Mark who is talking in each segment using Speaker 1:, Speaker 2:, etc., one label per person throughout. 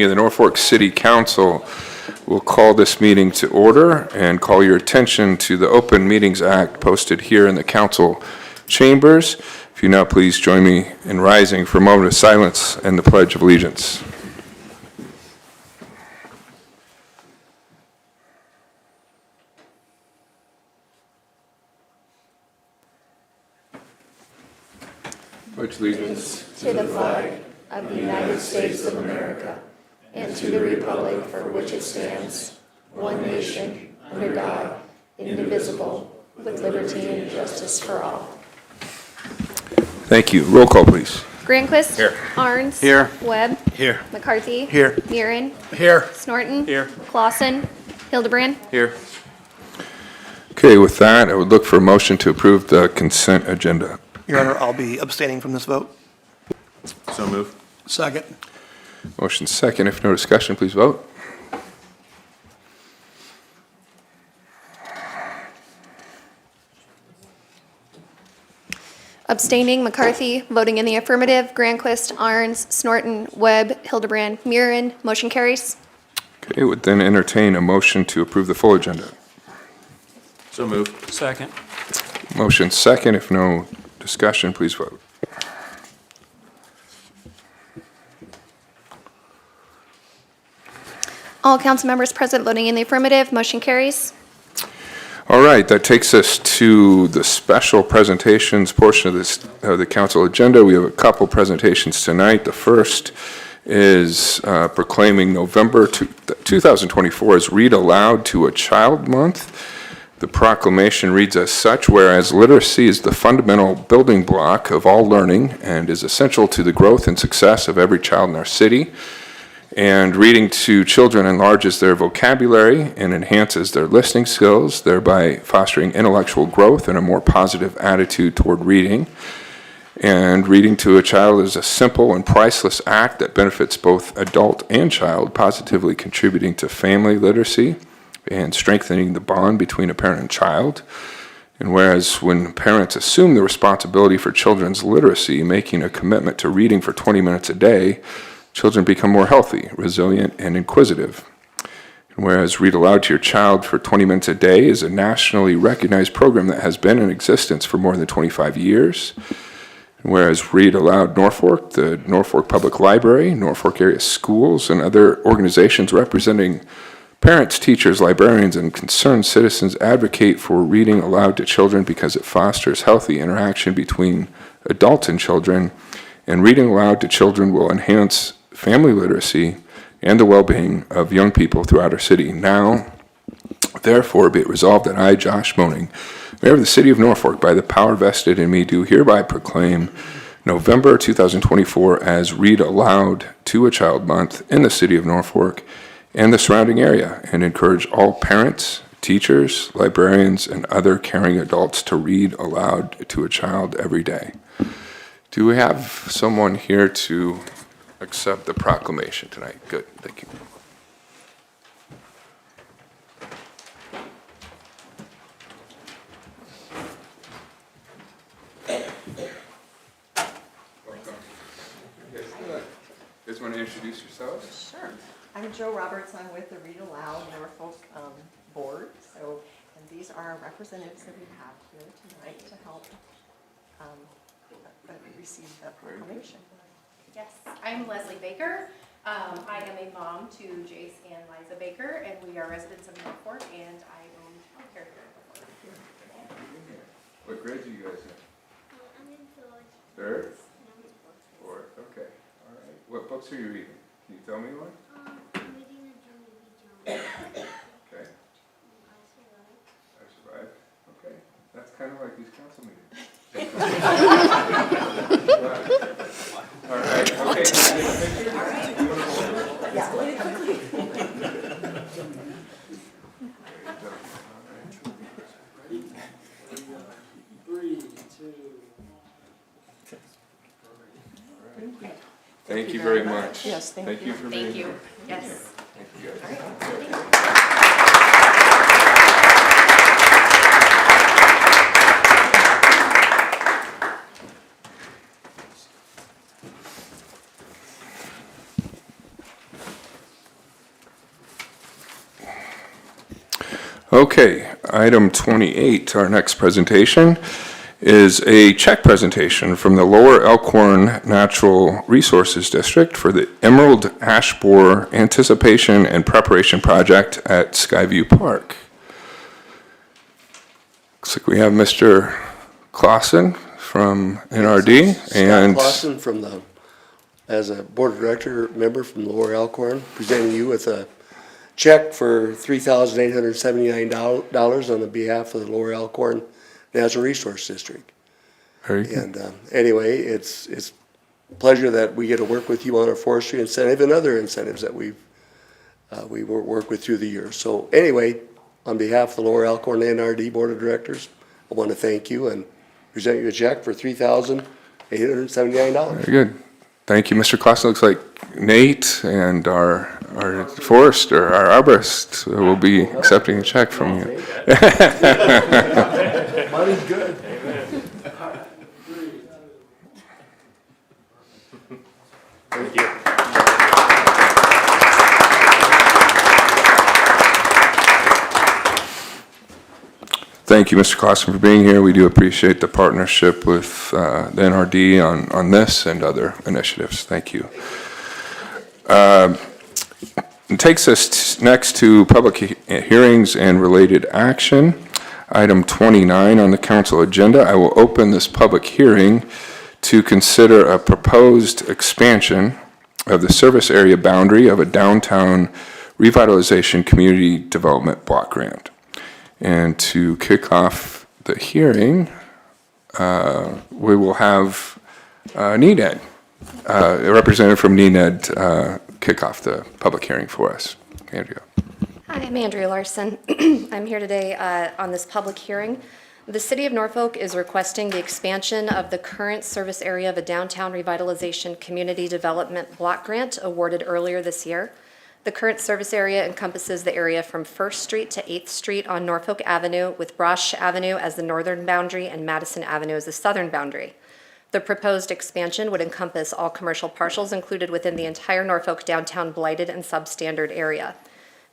Speaker 1: The Norfolk City Council will call this meeting to order and call your attention to the Open Meetings Act posted here in the council chambers. If you now please join me in rising for a moment of silence and the Pledge of Allegiance. Pledge allegiance
Speaker 2: to the flag of the United States of America and to the republic for which it stands, one nation, under God, indivisible, with liberty and justice for all.
Speaker 1: Thank you. Roll call, please.
Speaker 2: Granquist.
Speaker 3: Here.
Speaker 2: Arns.
Speaker 3: Here.
Speaker 2: Webb.
Speaker 3: Here.
Speaker 2: McCarthy.
Speaker 3: Here.
Speaker 2: Murin.
Speaker 3: Here.
Speaker 2: Snorton.
Speaker 3: Here.
Speaker 2: Clausen. Hildebrand.
Speaker 3: Here.
Speaker 1: Okay, with that, I would look for a motion to approve the consent agenda.
Speaker 4: Your Honor, I'll be abstaining from this vote.
Speaker 3: So move.
Speaker 4: Second.
Speaker 1: Motion second. If no discussion, please vote.
Speaker 2: Abstaining, McCarthy. Voting in the affirmative, Granquist, Arns, Snorton, Webb, Hildebrand, Murin. Motion carries.
Speaker 1: Okay, would then entertain a motion to approve the full agenda.
Speaker 3: So move. Second.
Speaker 1: Motion second. If no discussion, please vote.
Speaker 2: All council members present voting in the affirmative, motion carries.
Speaker 1: All right, that takes us to the special presentations portion of the council agenda. We have a couple presentations tonight. The first is proclaiming November 2024 as Read Aloud to a Child Month. The proclamation reads as such: whereas literacy is the fundamental building block of all learning and is essential to the growth and success of every child in our city, and reading to children enlarges their vocabulary and enhances their listening skills, thereby fostering intellectual growth and a more positive attitude toward reading. And reading to a child is a simple and priceless act that benefits both adult and child, positively contributing to family literacy and strengthening the bond between a parent and child. And whereas when parents assume the responsibility for children's literacy, making a commitment to reading for 20 minutes a day, children become more healthy, resilient, and inquisitive. And whereas Read Aloud to Your Child for 20 minutes a day is a nationally recognized program that has been in existence for more than 25 years. And whereas Read Aloud Norfolk, the Norfolk Public Library, Norfolk area schools, and other organizations representing parents, teachers, librarians, and concerned citizens advocate for reading aloud to children because it fosters healthy interaction between adults and children, and reading aloud to children will enhance family literacy and the well-being of young people throughout our city. Now, therefore, be it resolved that I, Josh Moaning, Mayor of the City of Norfolk, by the power vested in me, do hereby proclaim November 2024 as Read Aloud to a Child Month in the City of Norfolk and the surrounding area, and encourage all parents, teachers, librarians, and other caring adults to read aloud to a child every day. Do we have someone here to accept the proclamation tonight? Good, thank you. You guys want to introduce yourselves?
Speaker 5: Sure. I'm Joe Roberts. I'm with the Read Aloud Norfolk Board. And these are our representatives that we have here tonight to help receive the proclamation.
Speaker 6: Yes, I'm Leslie Baker. I am a mom to Jace and Liza Baker, and we are residents of Norfolk, and I own childcare here in Norfolk.
Speaker 1: What grade do you guys in?
Speaker 7: I'm in third.
Speaker 1: Third? Fourth, okay. All right. What books are you reading? Can you tell me one?
Speaker 7: I'm reading a John.
Speaker 1: Okay. I survived. Okay. That's kind of like these council meetings. All right. Okay.
Speaker 5: Yeah, really quickly.
Speaker 1: Thank you very much.
Speaker 5: Yes, thank you.
Speaker 1: For
Speaker 6: Thank
Speaker 1: being
Speaker 6: you.
Speaker 1: here.
Speaker 6: Yes.
Speaker 1: Thank you guys.
Speaker 6: All right.
Speaker 1: Okay, item 28, our next presentation is a check presentation from the Lower Elkhorn Natural Resources District for the Emerald Ash Borer Anticipation and Preparation Project at Skyview Park. Looks like we have Mr. Clausen from NRD and
Speaker 8: Scott Clausen from as a Board of Director member from Lower Elkhorn, presenting you with a check for $3,879 on the behalf of the Lower Elkhorn Natural Resource District.
Speaker 1: very good.
Speaker 8: And anyway, it's a pleasure that we get to work with you on our forestry incentive and other incentives that we work with through the year. So anyway, on behalf of the Lower Elkhorn NRD Board of Directors, I want to thank you and present you a check for $3,879.
Speaker 1: Very good. Thank you, Mr. Clausen. Looks like Nate and our forester, our arborist, will be accepting a check from you.
Speaker 8: Money's good. Thank you.
Speaker 1: Thank you, Mr. Clausen, for being here. We do appreciate the partnership with the NRD on this and other initiatives. Thank you. It takes us next to public hearings and related action. Item 29 on the council agenda. I will open this public hearing to consider a proposed expansion of the service area boundary of a downtown revitalization community development block grant. And to kick off the hearing, we will have NENAD, a representative from NENAD, kick off the public hearing for us. Andrea.
Speaker 2: Hi, I'm Andrea Larson. I'm here today on this public hearing. The City of Norfolk is requesting the expansion of the current service area of a downtown revitalization community development block grant awarded earlier this year. The current service area encompasses the area from 1st Street to 8th Street on Norfolk Avenue, with Brosh Avenue as the northern boundary and Madison Avenue as the southern boundary. The proposed expansion would encompass all commercial parcels included within the entire Norfolk downtown blighted and substandard area.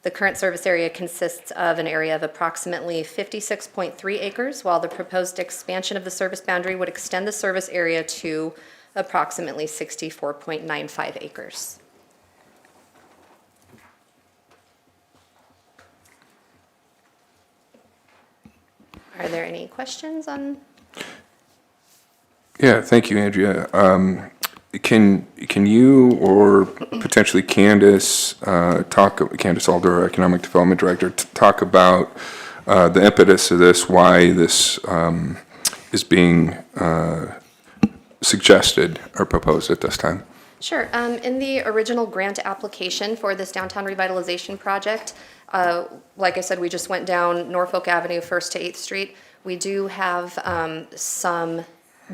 Speaker 2: The current service area consists of an area of approximately 56.3 acres, while the proposed expansion of the service boundary would extend the service area to approximately 64.95 acres. Are there any questions on?
Speaker 1: Yeah, thank you, Andrea. Can you or potentially Candace Candace Alder, our Economic Development Director, talk about the impetus of this, why this is being suggested or proposed at this time?
Speaker 2: Sure. In the original grant application for this downtown revitalization project, like I said, we just went down Norfolk Avenue, 1st to 8th Street. We do have some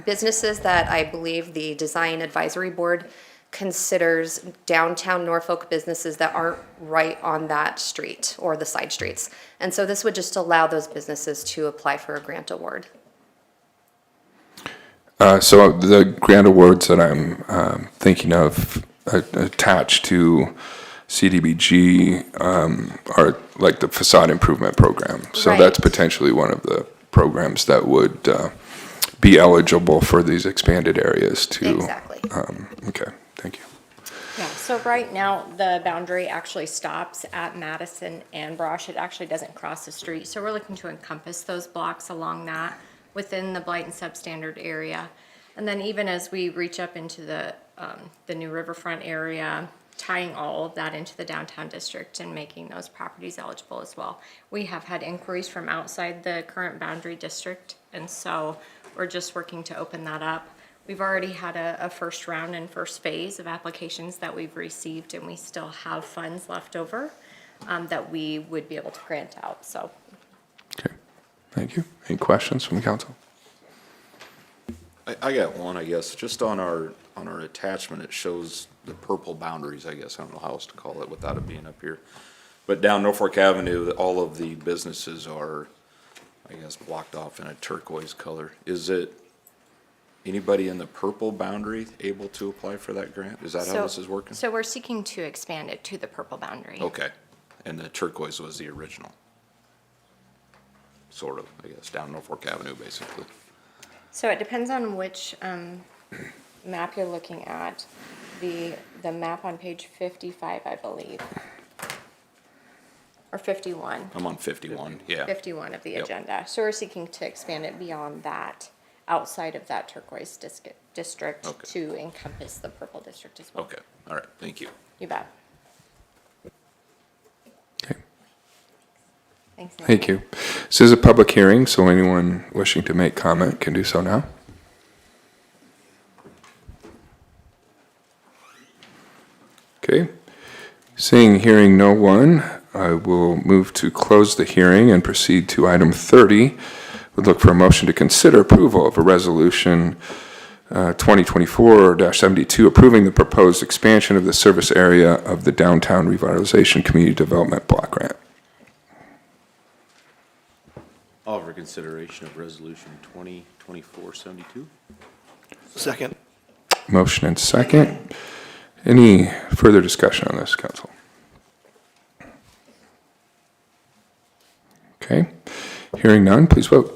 Speaker 2: businesses that I believe the Design Advisory Board considers downtown Norfolk businesses that aren't right on that street or the side streets. And so this would just allow those businesses to apply for a grant award.
Speaker 1: So the grant awards that I'm thinking of attached to CDBG are like the facade improvement program. So
Speaker 2: Right.
Speaker 1: that's potentially one of the programs that would be eligible for these expanded areas to.
Speaker 2: Exactly.
Speaker 1: Okay, thank you.
Speaker 9: Yeah, so right now, the boundary actually stops at Madison and Brosh. It actually doesn't cross the street. So we're looking to encompass those blocks along that within the blight and substandard area. And then even as we reach up into the new riverfront area, tying all of that into the downtown district and making those properties eligible as well. We have had inquiries from outside the current boundary district, and so we're just working to open that up. We've already had a first round and first phase of applications that we've received, and we still have funds left over that we would be able to grant out, so.
Speaker 1: Okay, thank you. Any questions from the council?
Speaker 3: I got one, I guess, just on our attachment, it shows the purple boundaries, I guess, I don't know how else to call it without it being up here. But down Norfolk Avenue, all of the businesses are, I guess, blocked off in a turquoise color. Is it anybody in the purple boundary able to apply for that grant? Is that how this is working?
Speaker 9: So we're seeking to expand it to the purple boundary.
Speaker 3: Okay, and the turquoise was the original. sort of, I guess, down Norfolk Avenue, basically.
Speaker 9: So it depends on which map you're looking at. The map on page 55, I believe. Or 51.
Speaker 3: I'm on 51, yeah.
Speaker 9: 51 of the
Speaker 3: Yep.
Speaker 9: agenda. So we're seeking to expand it beyond that, outside of that turquoise district
Speaker 3: Okay.
Speaker 9: to encompass the purple district as well.
Speaker 3: Okay, all right, thank you.
Speaker 9: You bet.
Speaker 1: Okay.
Speaker 9: Thanks, Nick.
Speaker 1: Thank you. This is a public hearing, so anyone wishing to make comment can do so now. Okay. Seeing, hearing no one, I will move to close the hearing and proceed to item 30. Would look for a motion to consider approval of a resolution 2024-72 approving the proposed expansion of the service area of the Downtown Revitalization Community Development Block Grant.
Speaker 10: Offer consideration of resolution 2024-72.
Speaker 4: Second.
Speaker 1: Motion and second. Any further discussion on this, council? Okay. Hearing none, please vote.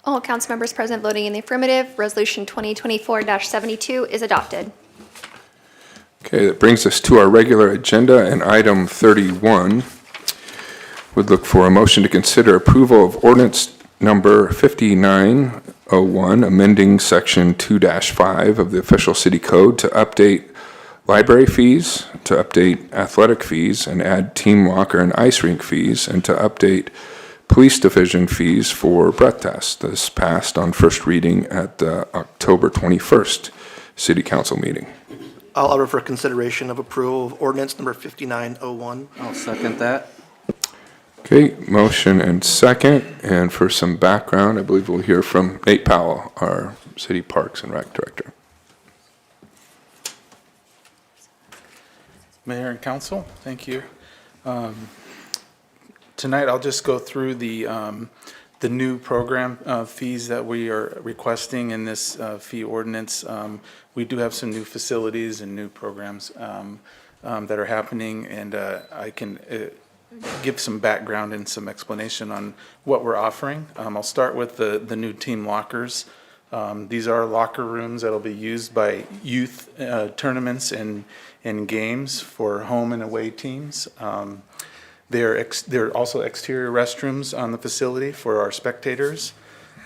Speaker 2: All council members present voting in the affirmative, Resolution 2024-72 is adopted.
Speaker 1: Okay, that brings us to our regular agenda, and item 31 would look for a motion to consider approval of ordinance number 5901, amending section 2-5 of the official city code to update library fees, to update athletic fees, and add team locker and ice rink fees, and to update police division fees for breath tests. This passed on first reading at the October 21st city council meeting.
Speaker 4: I'll offer for consideration of approval of ordinance number 5901.
Speaker 10: I'll second that.
Speaker 1: Okay, motion and second, and for some background, I believe we'll hear from Nate Powell, our City Parks and Rec Director.
Speaker 11: Mayor and council, thank you. Tonight, I'll just go through the new program fees that we are requesting in this fee ordinance. We do have some new facilities and new programs that are happening, and I can give some background and some explanation on what we're offering. I'll start with the new team lockers. These are locker rooms that'll be used by youth tournaments and games for home and away teams. There are also exterior restrooms on the facility for our spectators.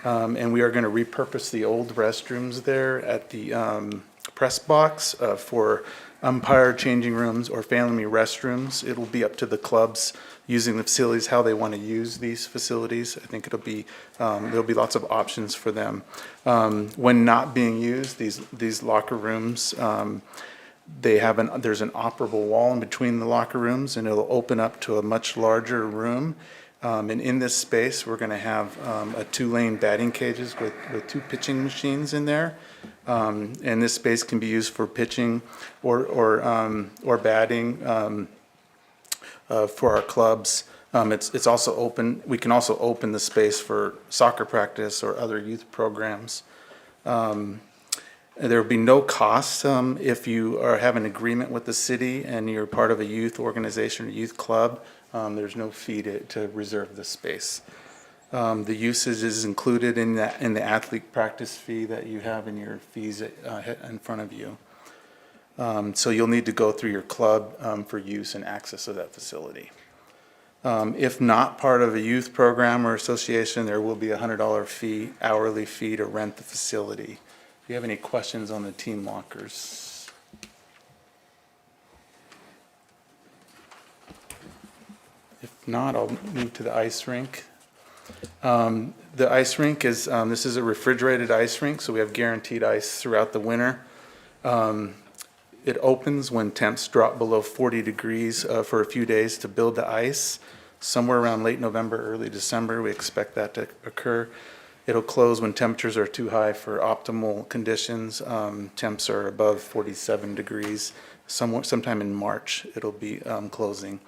Speaker 11: And we are going to repurpose the old restrooms there at the press box for umpire changing rooms or family restrooms. It'll be up to the clubs using the facilities, how they want to use these facilities. I think there'll be lots of options for them. When not being used, these locker rooms, there's an operable wall in between the locker rooms, and it'll open up to a much larger room. And in this space, we're going to have a 2-lane batting cages with 2 pitching machines in there. And this space can be used for pitching or batting for our clubs. It's also open. We can also open the space for soccer practice or other youth programs. There will be no cost if you have an agreement with the city and you're part of a youth organization or youth club. There's no fee to reserve the space. The usage is included in the athlete practice fee that you have in your fees in front of you. So you'll need to go through your club for use and access of that facility. If not part of a youth program or association, there will be a $100 fee, hourly fee to rent the facility. Do you have any questions on the team lockers? If not, I'll move to the ice rink. The ice rink is, this is a refrigerated ice rink, so we have guaranteed ice throughout the winter. It opens when temps drop below 40 degrees for a few days to build the ice. Somewhere around late November, early December, we expect that to occur. It'll close when temperatures are too high for optimal conditions. Temps are above 47 degrees. Sometime in March, it'll be closing.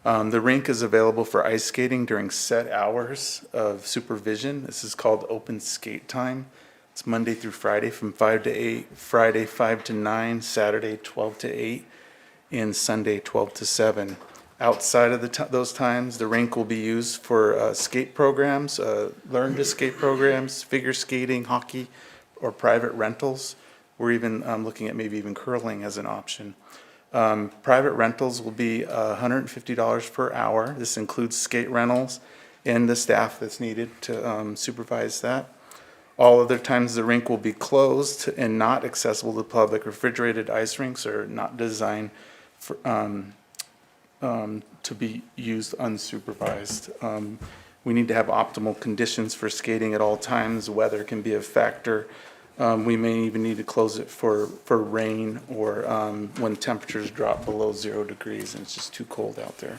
Speaker 11: The rink is available for ice skating during set hours of supervision. This is called open skate time. It's Monday through Friday from 5 to 8, Friday 5 to 9, Saturday 12 to 8. and Sunday 12 to 7. Outside of those times, the rink will be used for skate programs, learn to skate programs, figure skating, hockey, or private rentals. We're even looking at maybe even curling as an option. Private rentals will be $150 per hour. This includes skate rentals and the staff that's needed to supervise that. All other times the rink will be closed and not accessible to the public. Refrigerated ice rinks are not designed for, to be used unsupervised. We need to have optimal conditions for skating at all times. Weather can be a factor. We may even need to close it for rain or when temperatures drop below 0 degrees and it's just too cold out there.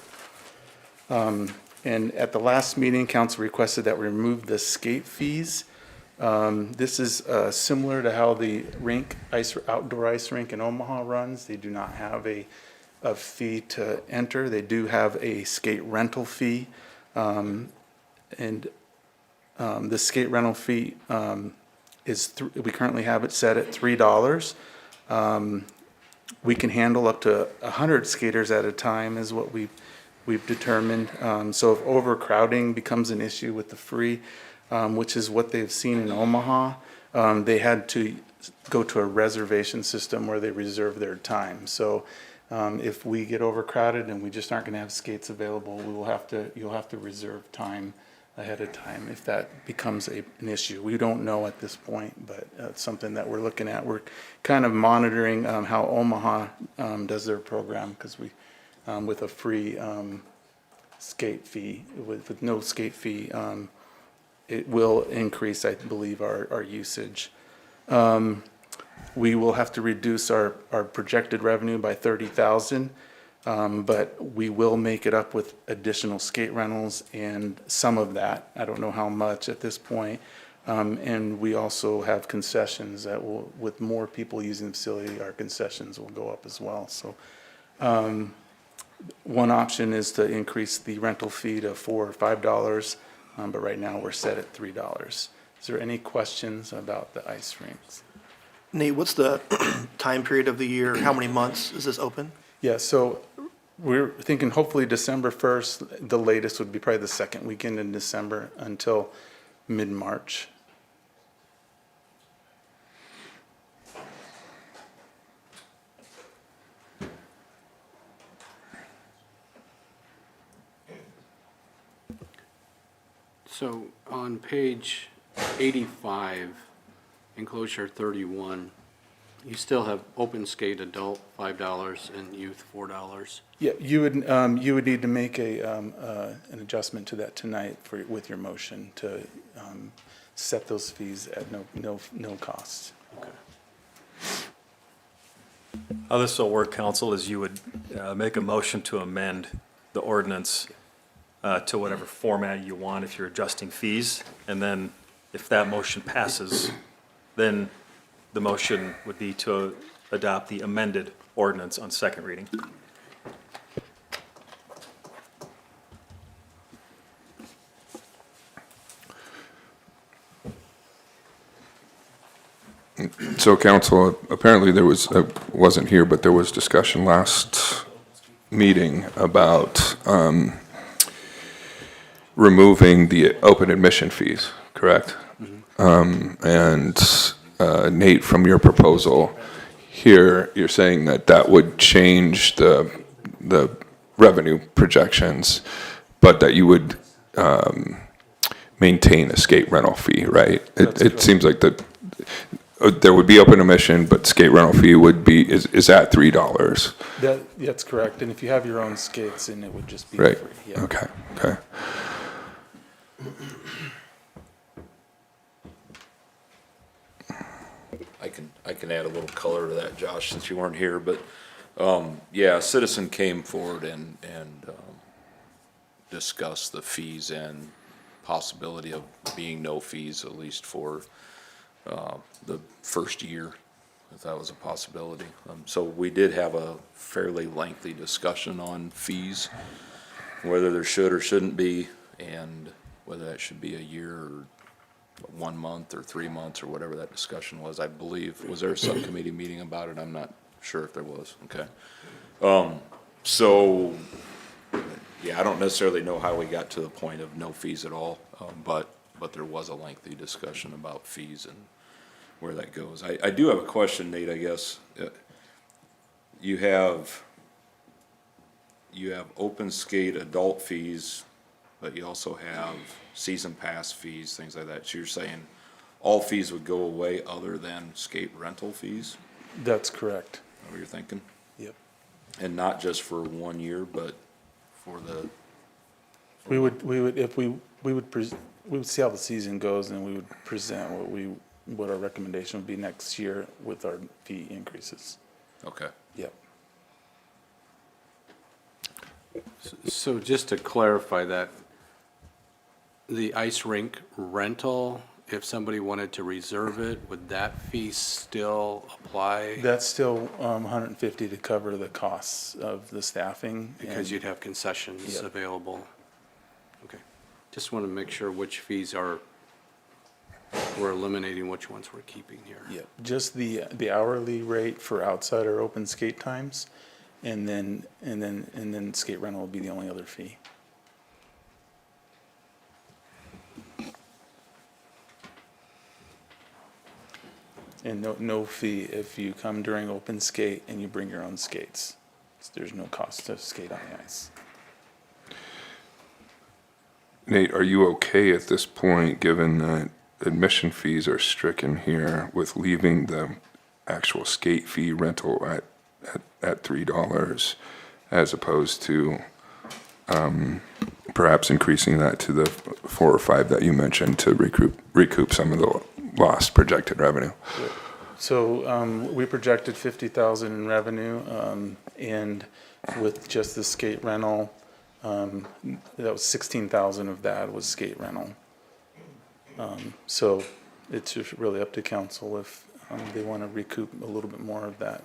Speaker 11: And at the last meeting, council requested that we remove the skate fees. This is similar to how the outdoor ice rink in Omaha runs. They do not have a fee to enter. They do have a skate rental fee. The skate rental fee we currently have it set at $3. We can handle up to 100 skaters at a time is what we've determined. So if overcrowding becomes an issue with the free, which is what they've seen in Omaha, they had to go to a reservation system where they reserve their time. So if we get overcrowded and we just aren't going to have skates available, you'll have to reserve time ahead of time if that becomes an issue. We don't know at this point, but it's something that we're looking at. We're kind of monitoring how Omaha does their program, because we, with a free skate fee, with no skate fee, it will increase, I believe, our usage. We will have to reduce our projected revenue by $30,000. But we will make it up with additional skate rentals and some of that. I don't know how much at this point. And we also have concessions that will, with more people using the facility, our concessions will go up as well. So one option is to increase the rental fee to $4 or $5, but right now we're set at $3. Is there any questions about the ice rinks?
Speaker 4: Nate, what's the time period of the year? How many months is this open?
Speaker 11: Yeah, so we're thinking hopefully December 1st. The latest would be probably the second weekend in December until mid-March.
Speaker 12: So on page 85, enclosure 31, you still have open skate adult $5 and youth $4.
Speaker 11: Yeah, you would need to make an adjustment to that tonight with your motion to set those fees at no cost.
Speaker 12: Okay.
Speaker 13: How this will work, council, is you would make a motion to amend the ordinance to whatever format you want if you're adjusting fees. And then if that motion passes, then the motion would be to adopt the amended ordinance on second reading.
Speaker 1: So council, apparently there was, wasn't here, but there was discussion last meeting about removing the open admission fees, correct? And Nate, from your proposal here, you're saying that that would change the revenue projections, but that you would maintain a skate rental fee, right? It seems like that there would be open admission, but skate rental fee would be is at $3.
Speaker 11: That's correct. And if you have your own skates, then it would just be
Speaker 1: Right.
Speaker 11: free. Yeah.
Speaker 1: Okay. Okay.
Speaker 3: I can add a little color to that, Josh, since you weren't here, but, yeah, a citizen came forward and discussed the fees and possibility of being no fees, at least for, the first year, if that was a possibility. So we did have a fairly lengthy discussion on fees, whether there should or shouldn't be, and whether that should be a year or 1 month or 3 months or whatever that discussion was. I believe, was there a subcommittee meeting about it? I'm not sure if there was. Okay. So, yeah, I don't necessarily know how we got to the point of no fees at all, but there was a lengthy discussion about fees and where that goes. I do have a question, Nate, I guess. You have open skate adult fees, but you also have season pass fees, things like that. So you're saying all fees would go away other than skate rental fees?
Speaker 11: That's correct.
Speaker 3: Is that what you're thinking?
Speaker 11: Yep.
Speaker 3: And not just for 1 year, but for the,
Speaker 11: We would see how the season goes, and we would present what our recommendation would be next year with our fee increases.
Speaker 3: okay.
Speaker 11: Yep.
Speaker 12: So just to clarify that, the ice rink rental, if somebody wanted to reserve it, would that fee still apply?
Speaker 11: That's still $150 to cover the costs of the staffing.
Speaker 12: Because
Speaker 11: and-
Speaker 12: you'd have concessions
Speaker 11: Yep.
Speaker 12: available? Okay. Just want to make sure which fees we're eliminating, which ones we're keeping here.
Speaker 11: Yeah, just the hourly rate for outside or open skate times, and then skate rental would be the only other fee. And no fee if you come during open skate and you bring your own skates. There's no cost to skate on the ice.
Speaker 1: Nate, are you okay at this point, given that admission fees are stricken here, with leaving the actual skate fee rental at $3 as opposed to perhaps increasing that to the 4 or 5 that you mentioned to recoup some of the lost projected revenue?
Speaker 11: So we projected 50,000 in revenue, and with just the skate rental, that was 16,000 of that was skate rental. So it's just really up to council if they want to recoup a little bit more of that.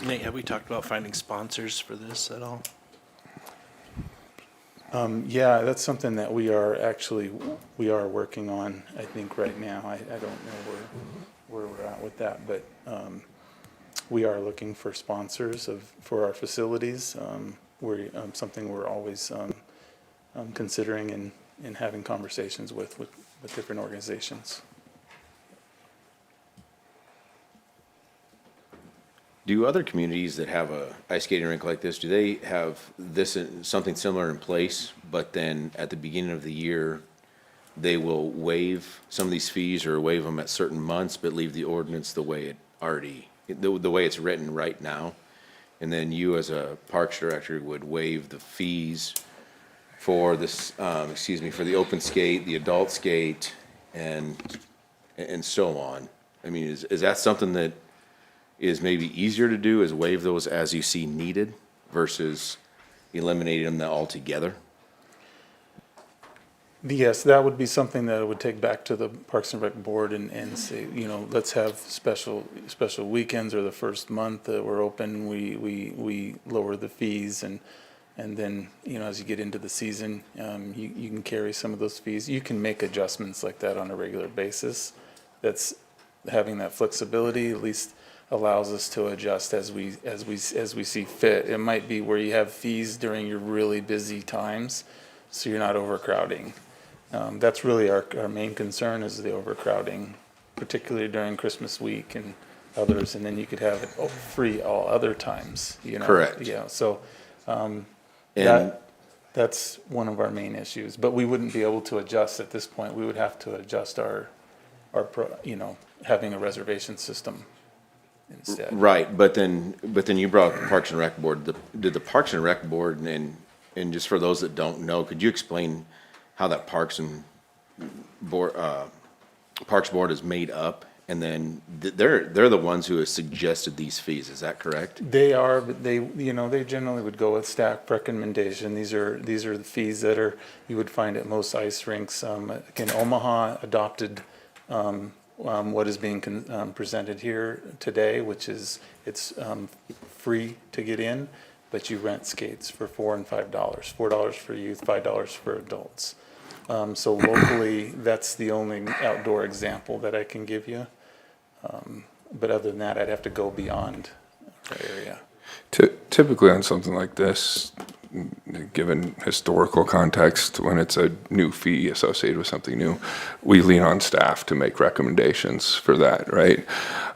Speaker 4: Nate, have we talked about finding sponsors for this at all?
Speaker 11: Yeah, that's something that we are working on, I think, right now. I don't know where we're at with that, but we are looking for sponsors for our facilities. Something we're always considering and having conversations with different organizations.
Speaker 10: Do other communities that have a ice skating rink like this, do they have something similar in place, but then at the beginning of the year, they will waive some of these fees or waive them at certain months, but leave the ordinance the way the way it's written right now? And then you, as a parks director, would waive the fees for this, for the open skate, the adult skate, and so on. I mean, is that something that is maybe easier to do, is waive those as you see needed versus eliminating them altogether?
Speaker 11: Yes, that would be something that I would take back to the Parks and Rec Board and say, let's have special weekends, or the first month that we're open, we lower the fees, and then, as you get into the season, you can carry some of those fees. You can make adjustments like that on a regular basis. That's having that flexibility, at least allows us to adjust as we see fit. It might be where you have fees during your really busy times, so you're not overcrowding. That's really our main concern, is the overcrowding, particularly during Christmas week and others, and then you could have it free all other times,
Speaker 10: Correct.
Speaker 11: Yeah, so
Speaker 10: And
Speaker 11: that's one of our main issues, but we wouldn't be able to adjust at this point. We would have to adjust our having a reservation system instead.
Speaker 10: right, but then you brought up the Parks and Rec Board. Did the Parks and Rec Board, and just for those that don't know, could you explain how that Parks Board is made up? And then they're the ones who have suggested these fees, is that correct?
Speaker 11: They are, but they generally would go with staff recommendation. These are the fees that you would find at most ice rinks. Again, Omaha adopted what is being presented here today, which is it's free to get in, but you rent skates for $4 and $5. $4 for youth, $5 for adults. So locally, that's the only outdoor example that I can give you. But other than that, I'd have to go beyond our area.
Speaker 1: Typically on something like this, given historical context, when it's a new fee associated with something new, we lean on staff to make recommendations for that, right?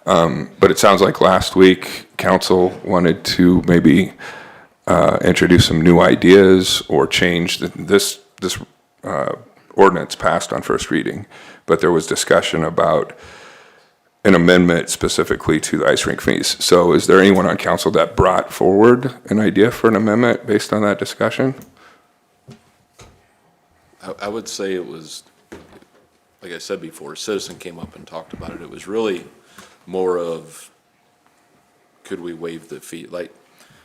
Speaker 1: But it sounds like last week, council wanted to maybe introduce some new ideas or change this ordinance passed on first reading, but there was discussion about an amendment specifically to the ice rink fees. So is there anyone on council that brought forward an idea for an amendment based on that discussion?
Speaker 3: I would say it was, like I said before, a citizen came up and talked about it. It was really more of, could we waive the fee? Like,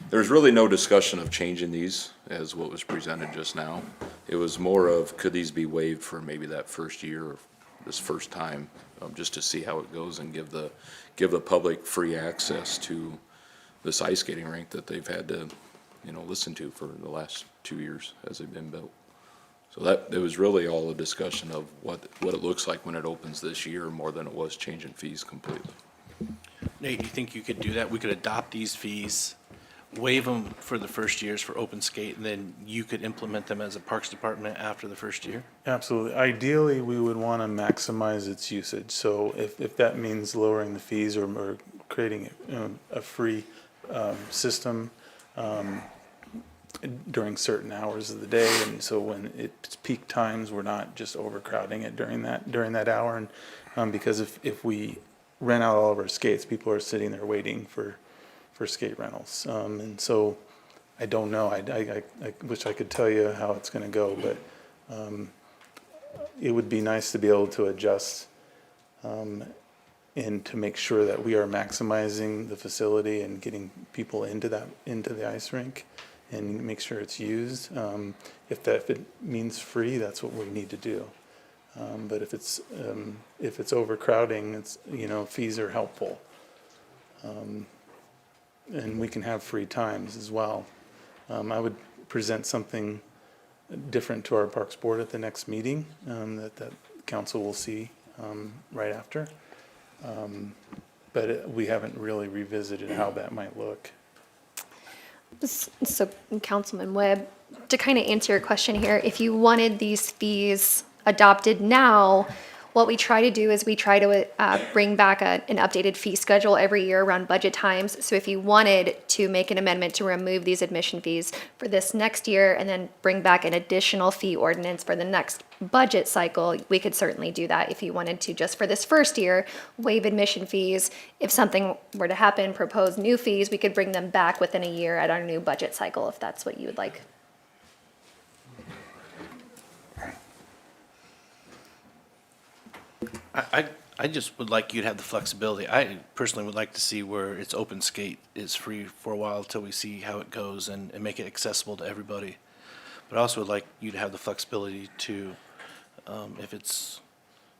Speaker 3: there's really no discussion of changing these as what was presented just now. It was more of, could these be waived for maybe that first year or this first time, just to see how it goes and give the public free access to this ice skating rink that they've had to, listen to for the last 2 years as they've been built. So it was really all a discussion of what it looks like when it opens this year, more than it was changing fees completely.
Speaker 4: Nate, do you think you could do that? We could adopt these fees, waive them for the first years for open skate, and then you could implement them as a Parks Department after the first year?
Speaker 11: Absolutely. Ideally, we would want to maximize its usage. So if that means lowering the fees or creating a free system during certain hours of the day, and so when it's peak times, we're not just overcrowding it during that hour. And because if we rent out all of our skates, people are sitting there waiting for skate rentals. And so I don't know. I wish I could tell you how it's going to go, but it would be nice to be able to adjust and to make sure that we are maximizing the facility and getting people into the ice rink and make sure it's used. If it means free, that's what we need to do. But if it's overcrowding, fees are helpful. And we can have free times as well. I would present something different to our Parks Board at the next meeting that council will see right after. But we haven't really revisited how that might look.
Speaker 2: So, Councilman Webb, to kind of answer your question here, if you wanted these fees adopted now, what we try to do is we try to bring back an updated fee schedule every year around budget times. So if you wanted to make an amendment to remove these admission fees for this next year and then bring back an additional fee ordinance for the next budget cycle, we could certainly do that. If you wanted to, just for this first year, waive admission fees. If something were to happen, propose new fees, we could bring them back within a year at our new budget cycle, if that's what you would like.
Speaker 4: I just would like you to have the flexibility. I personally would like to see where it's open skate is free for a while until we see how it goes and make it accessible to everybody. But I also would like you to have the flexibility to, if it's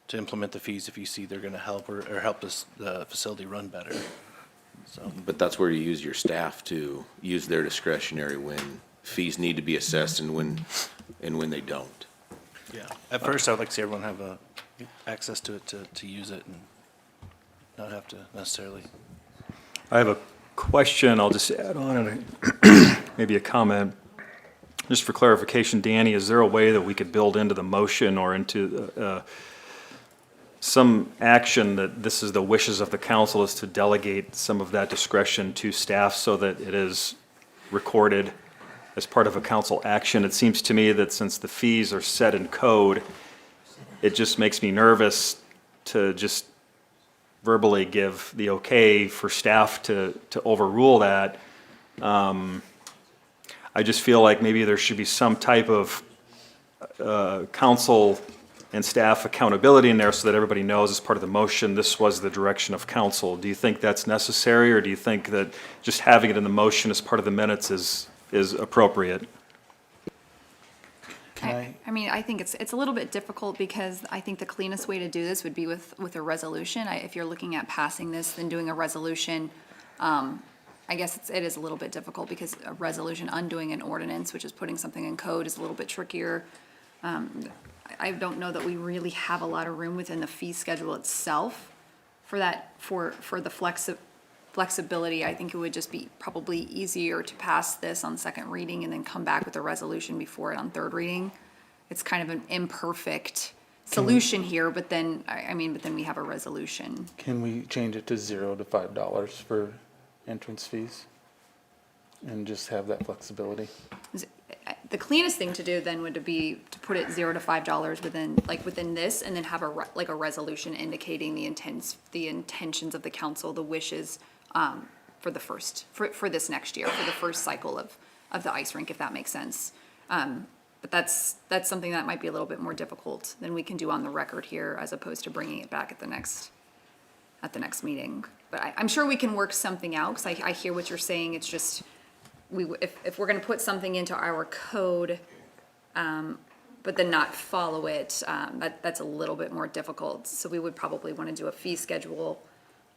Speaker 4: to implement the fees, if you see they're going to help or help the facility run better. So.
Speaker 10: But that's where you use your staff to use their discretionary when fees need to be assessed and when they don't.
Speaker 4: Yeah. At first, I would like to see everyone have access to it to use it and not have to necessarily.
Speaker 13: I have a question, I'll just add on, and maybe a comment. Just for clarification, Danny, is there a way that we could build into the motion or into some action that this is the wishes of the council is to delegate some of that discretion to staff so that it is recorded as part of a council action? It seems to me that since the fees are set in code, it just makes me nervous to just verbally give the okay for staff to overrule that. I just feel like maybe there should be some type of council and staff accountability in there so that everybody knows as part of the motion, this was the direction of council. Do you think that's necessary, or do you think that just having it in the motion as part of the minutes is appropriate?
Speaker 14: I mean, I think it's a little bit difficult because I think the cleanest way to do this would be with a resolution. If you're looking at passing this, then doing a resolution, I guess it is a little bit difficult because a resolution undoing an ordinance, which is putting something in code, is a little bit trickier. I don't know that we really have a lot of room within the fee schedule itself for the flexibility, I think it would just be probably easier to pass this on second reading and then come back with a resolution before it on third reading. It's kind of an imperfect solution here, but then, but then we have a resolution.
Speaker 11: Can we change it to $0 to $5 for entrance fees? And just have that flexibility?
Speaker 14: The cleanest thing to do then would be to put it $0 to $5 within this, and then have a resolution indicating the intentions of the council, the wishes, for this next year, for the first cycle of the ice rink, if that makes sense. But that's something that might be a little bit more difficult than we can do on the record here, as opposed to bringing it back at the next meeting. But I'm sure we can work something out, because I hear what you're saying. It's just, if we're gonna put something into our code, but then not follow it, that's a little bit more difficult. So we would probably wanna do a fee schedule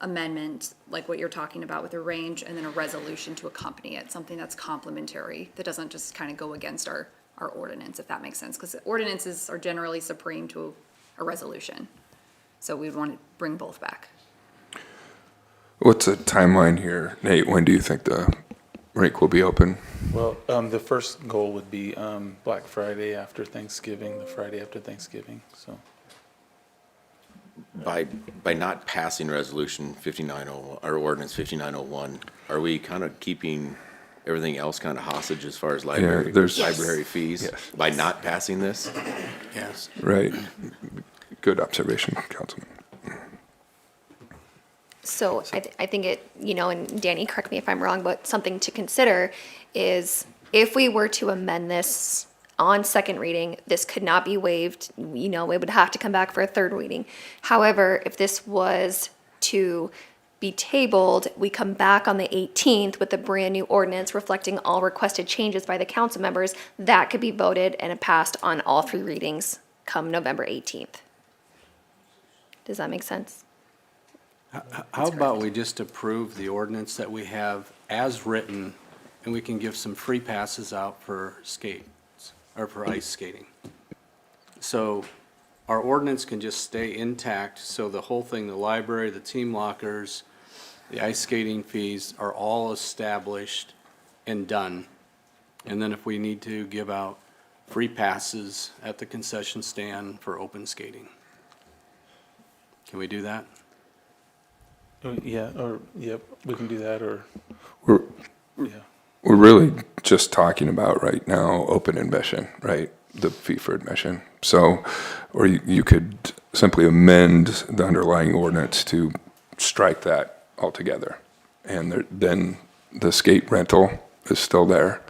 Speaker 14: amendment, like what you're talking about with a range, and then a resolution to accompany it, something that's complementary, that doesn't just kind of go against our ordinance, if that makes sense, because ordinances are generally supreme to a resolution. So we'd want to bring both back.
Speaker 1: What's the timeline here, Nate? When do you think the rink will be open?
Speaker 11: Well, the first goal would be Black Friday after Thanksgiving, the Friday after Thanksgiving, so.
Speaker 10: By not passing resolution 5901, or ordinance 5901, are we kind of keeping everything else kind of hostage as far as library fees?
Speaker 1: Yes.
Speaker 10: By not passing this?
Speaker 12: Yes.
Speaker 1: Right. Good observation, Councilman.
Speaker 2: So I think it, and Danny, correct me if I'm wrong, but something to consider is if we were to amend this on second reading, this could not be waived. It would have to come back for a third reading. However, if this was to be tabled, we come back on the 18th with a brand new ordinance reflecting all requested changes by the council members, that could be voted and passed on all three readings come November 18th. Does that make sense?
Speaker 12: How about we just approve the ordinance that we have as written, and we can give some free passes out for skates, or for ice skating? So our ordinance can just stay intact, so the whole thing, the library, the team lockers, the ice skating fees are all established and done. And then if we need to give out free passes at the concession stand for open skating. Can we do that?
Speaker 11: Yeah, we can do that, or,
Speaker 1: We're
Speaker 11: yeah.
Speaker 1: we're really just talking about right now open admission, right? The fee for admission. So, or you could simply amend the underlying ordinance to strike that altogether. And then the skate rental is still there.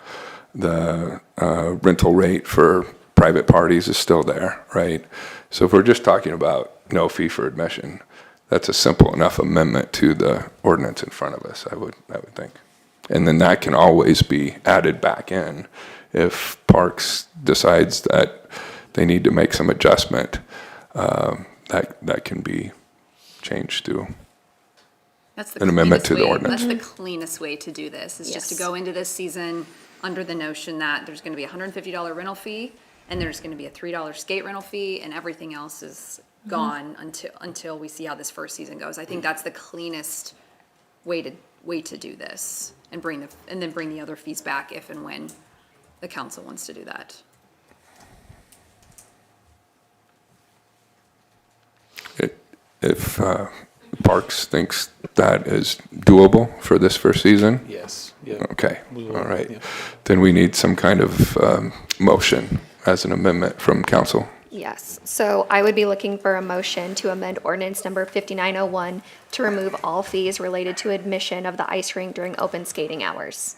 Speaker 1: The rental rate for private parties is still there, right? So if we're just talking about no fee for admission, that's a simple enough amendment to the ordinance in front of us, I would think. And then that can always be added back in if Parks decides that they need to make some adjustment. That can be changed to an amendment to the ordinance.
Speaker 14: That's the cleanest way to do this, is just to go into this season under the notion that there's gonna be a $150 rental fee, and there's gonna be a $3 skate rental fee, and everything else is gone until we see how this first season goes. I think that's the cleanest way to do this, and then bring the other fees back if and when the council wants to do that.
Speaker 1: If Parks thinks that is doable for this first season?
Speaker 11: Yes, yeah.
Speaker 1: Okay,
Speaker 11: We will,
Speaker 1: all right.
Speaker 11: yeah.
Speaker 1: Then we need some kind of motion as an amendment from council.
Speaker 2: Yes, so I would be looking for a motion to amend ordinance number 5901 to remove all fees related to admission of the ice rink during open skating hours.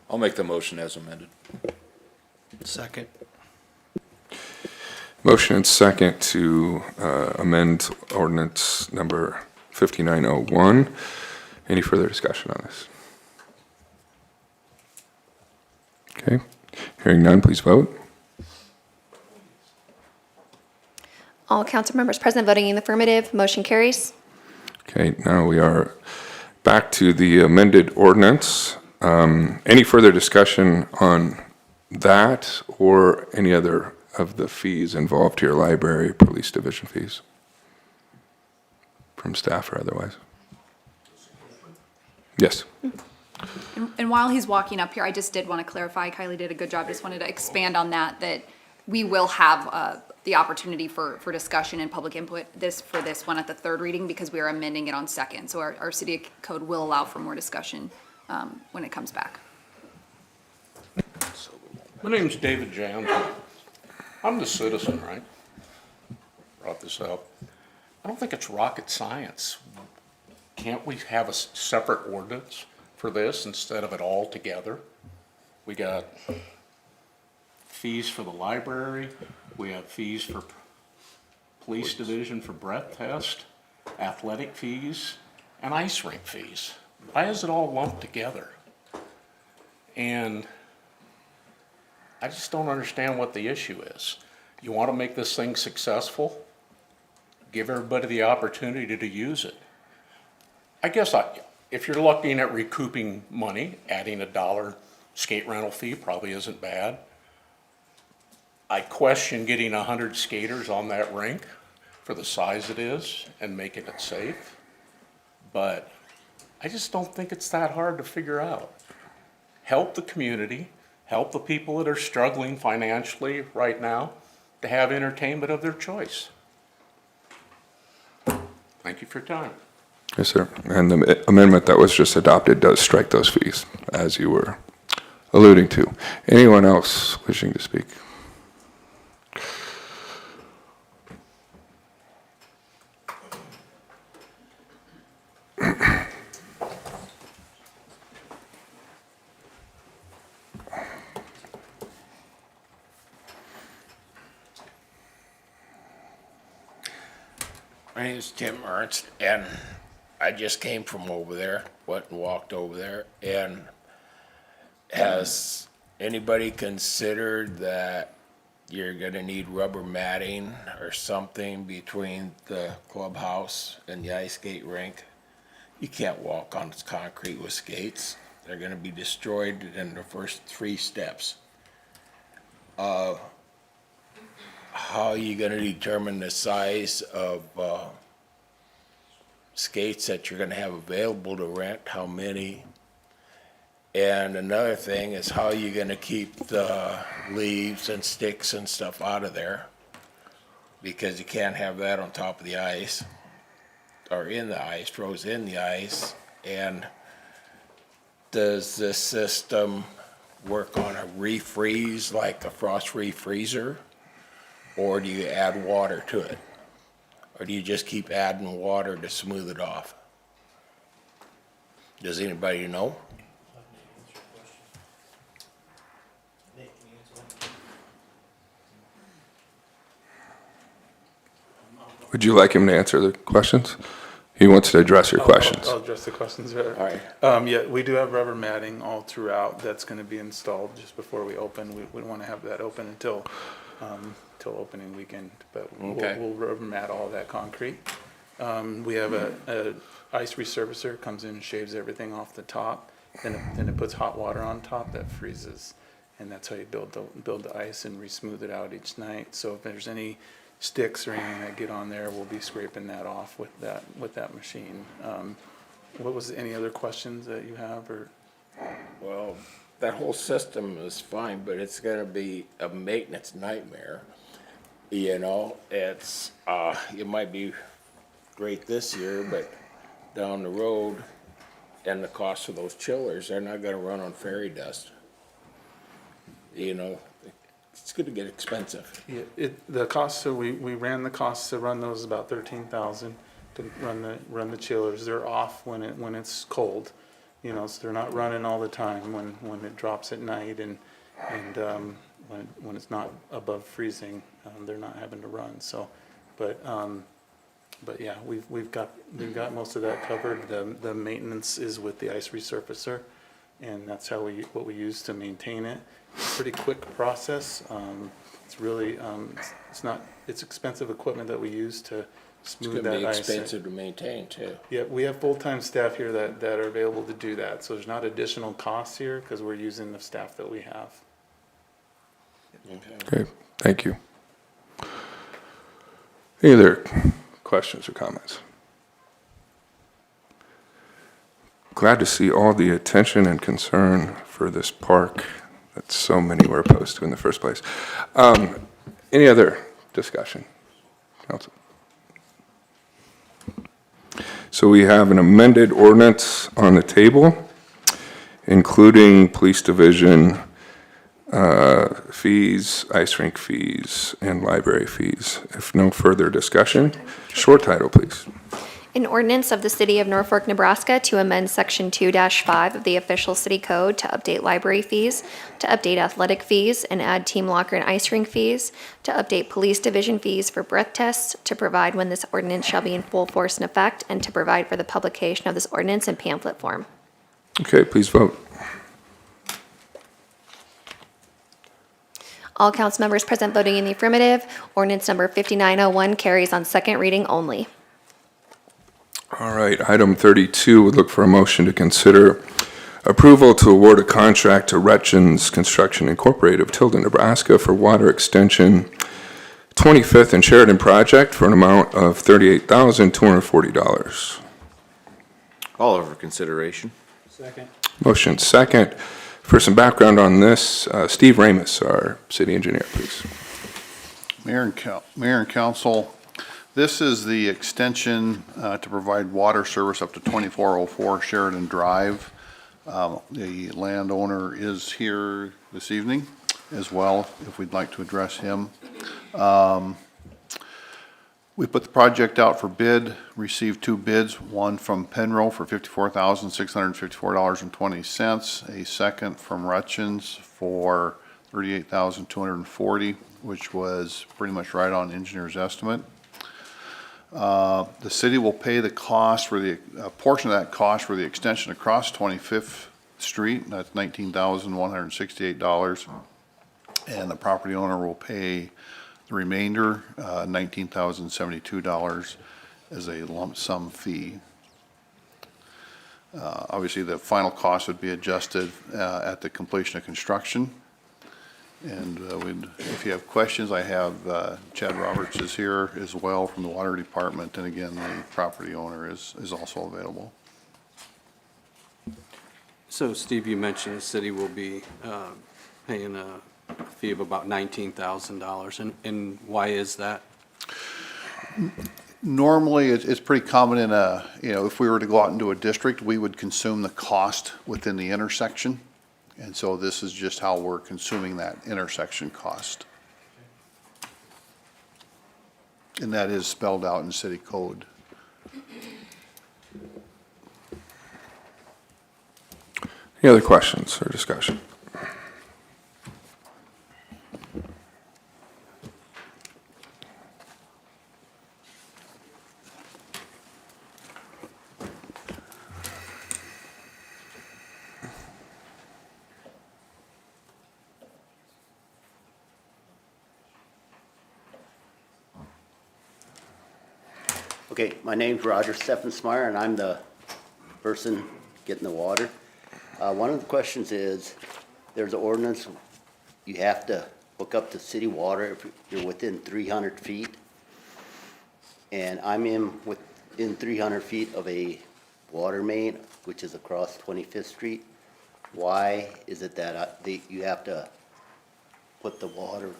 Speaker 3: I'll make the motion as amended.
Speaker 4: Second.
Speaker 1: Motion and second to amend ordinance number 5901. Any further discussion on this? Okay, hearing none, please vote.
Speaker 2: All council members present voting in the affirmative, motion carries.
Speaker 1: Okay, now we are back to the amended ordinance. Any further discussion on that or any other of the fees involved here, library, police division fees? From staff or otherwise? Yes.
Speaker 14: And while he's walking up here, I just did want to clarify, Kylie did a good job, just wanted to expand on that we will have the opportunity for discussion and public input for this one at the third reading, because we are amending it on second. So our city code will allow for more discussion when it comes back.
Speaker 15: My name's David Jansen. I'm the citizen, right? Brought this up. I don't think it's rocket science. Can't we have a separate ordinance for this instead of it all together? We got fees for the library, we have fees for police division for breath test, athletic fees, and ice rink fees. Why is it all lumped together? And I just don't understand what the issue is. You want to make this thing successful? Give everybody the opportunity to use it. I guess if you're looking at recouping money, adding $1 skate rental fee probably isn't bad. I question getting 100 skaters on that rink for the size it is and making it safe. But I just don't think it's that hard to figure out. Help the community, help the people that are struggling financially right now to have entertainment of their choice. Thank you for your time.
Speaker 1: Yes, sir. And the amendment that was just adopted does strike those fees, as you were alluding to. Anyone else wishing to speak?
Speaker 16: My name is Tim Ernst, and I just came from over there, went and walked over there, and has anybody considered that you're gonna need rubber matting or something between the clubhouse and the ice skate rink? You can't walk on concrete with skates. They're gonna be destroyed in the first 3 steps. How are you gonna determine the size of skates that you're gonna have available to rent, how many? And another thing is, how are you gonna keep the leaves and sticks and stuff out of there? Because you can't have that on top of the ice, or in the ice, froze in the ice. And does this system work on a refreeze, like a frost-free freezer? Or do you add water to it? Or do you just keep adding water to smooth it off? Does anybody know?
Speaker 1: Would you like him to answer the questions? He wants to address your questions.
Speaker 11: I'll address the questions.
Speaker 16: All right.
Speaker 11: Yeah, we do have rubber matting all throughout that's going to be installed just before we open. We want to have that open until opening weekend, but
Speaker 16: Okay.
Speaker 11: we'll rubber mat all that concrete. We have a ice resurfacer, comes in and shaves everything off the top, then it puts hot water on top that freezes, and that's how you build the ice and re-smooth it out each night. So if there's any sticks or anything that get on there, we'll be scraping that off with that machine. What was any other questions that you have, or?
Speaker 16: Well, that whole system is fine, but it's gonna be a maintenance nightmare. You know, it's, it might be great this year, but down the road, and the cost of those chillers, they're not gonna run on fairy dust. You know, it's gonna get expensive.
Speaker 11: Yeah, the cost, so we ran the costs to run those about 13,000 to run the chillers. They're off when it's cold, you know, so they're not running all the time when it drops at night and when it's not above freezing, they're not having to run. So, but yeah, we've got most of that covered. The maintenance is with the ice resurfacer, and that's what we use to maintain it. It's a pretty quick process. It's really it's expensive equipment that we use to smooth that ice.
Speaker 16: It's gonna be expensive to maintain too.
Speaker 11: Yeah, we have full-time staff here that are available to do that, so there's not additional costs here because we're using the staff that we have.
Speaker 16: Okay.
Speaker 1: Great. Thank you. Any other questions or comments? Glad to see all the attention and concern for this park that so many were opposed to in the first place. Any other discussion, council? So we have an amended ordinance on the table, including police division fees, ice rink fees, and library fees. If no further discussion, short title, please.
Speaker 2: An ordinance of the City of Norfolk, Nebraska to amend Section 2-5 of the official city code to update library fees, to update athletic fees, and add team locker and ice rink fees, to update police division fees for breath tests, to provide when this ordinance shall be in full force and effect, and to provide for the publication of this ordinance in pamphlet form.
Speaker 1: Okay, please vote.
Speaker 2: All council members present voting in the affirmative. Ordinance number 5901 carries on second reading only.
Speaker 1: All right, item 32 would look for a motion to consider approval to award a contract to Retchins Construction Incorporated of Tilden, Nebraska for water extension 25th and Sheridan project for an amount of $38,240.
Speaker 10: All over consideration.
Speaker 11: Second.
Speaker 1: Motion second. For some background on this, Steve Ramus, our city engineer, please.
Speaker 17: Mayor and council, this is the extension to provide water service up to 2404 Sheridan Drive. The landowner is here this evening as well, if we'd like to address him. We put the project out for bid, received 2 bids, one from Penro for $54,654.20, a second from Retchins for $38,240, which was pretty much right on engineer's estimate. The city will pay the cost for a portion of that cost for the extension across 25th Street, and that's $19,168. And the property owner will pay the remainder, $19,072 as a lump sum fee. Obviously, the final cost would be adjusted at the completion of construction. And if you have questions, I have Chad Roberts is here as well from the Water Department, and again, the property owner is also available.
Speaker 12: So Steve, you mentioned the city will be paying a fee of about $19,000, and why is that?
Speaker 17: Normally, it's pretty common in if we were to go out into a district, we would consume the cost within the intersection. And so this is just how we're consuming that intersection cost. And that is spelled out in city code.
Speaker 1: Any other questions or discussion?
Speaker 18: Okay, my name's Roger Steffensmeyer, and I'm the person getting the water. One of the questions is, there's an ordinance, you have to hook up to city water if you're within 300 feet. And I'm within 300 feet of a water main, which is across 25th Street. Why is it that you have to put the water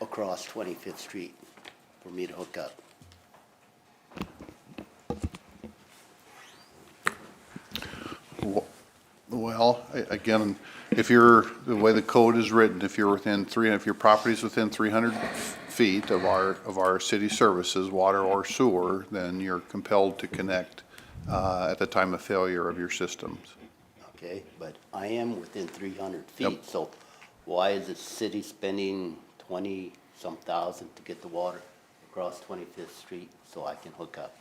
Speaker 18: across 25th Street for me to hook up?
Speaker 17: Well, again, the way the code is written, if your property's within 300 feet of our city services, water or sewer, then you're compelled to connect at the time of failure of your systems.
Speaker 18: Okay, but I am within 300 feet,
Speaker 17: Yep.
Speaker 18: so why is the city spending 20-some thousand to get the water across 25th Street so I can hook up?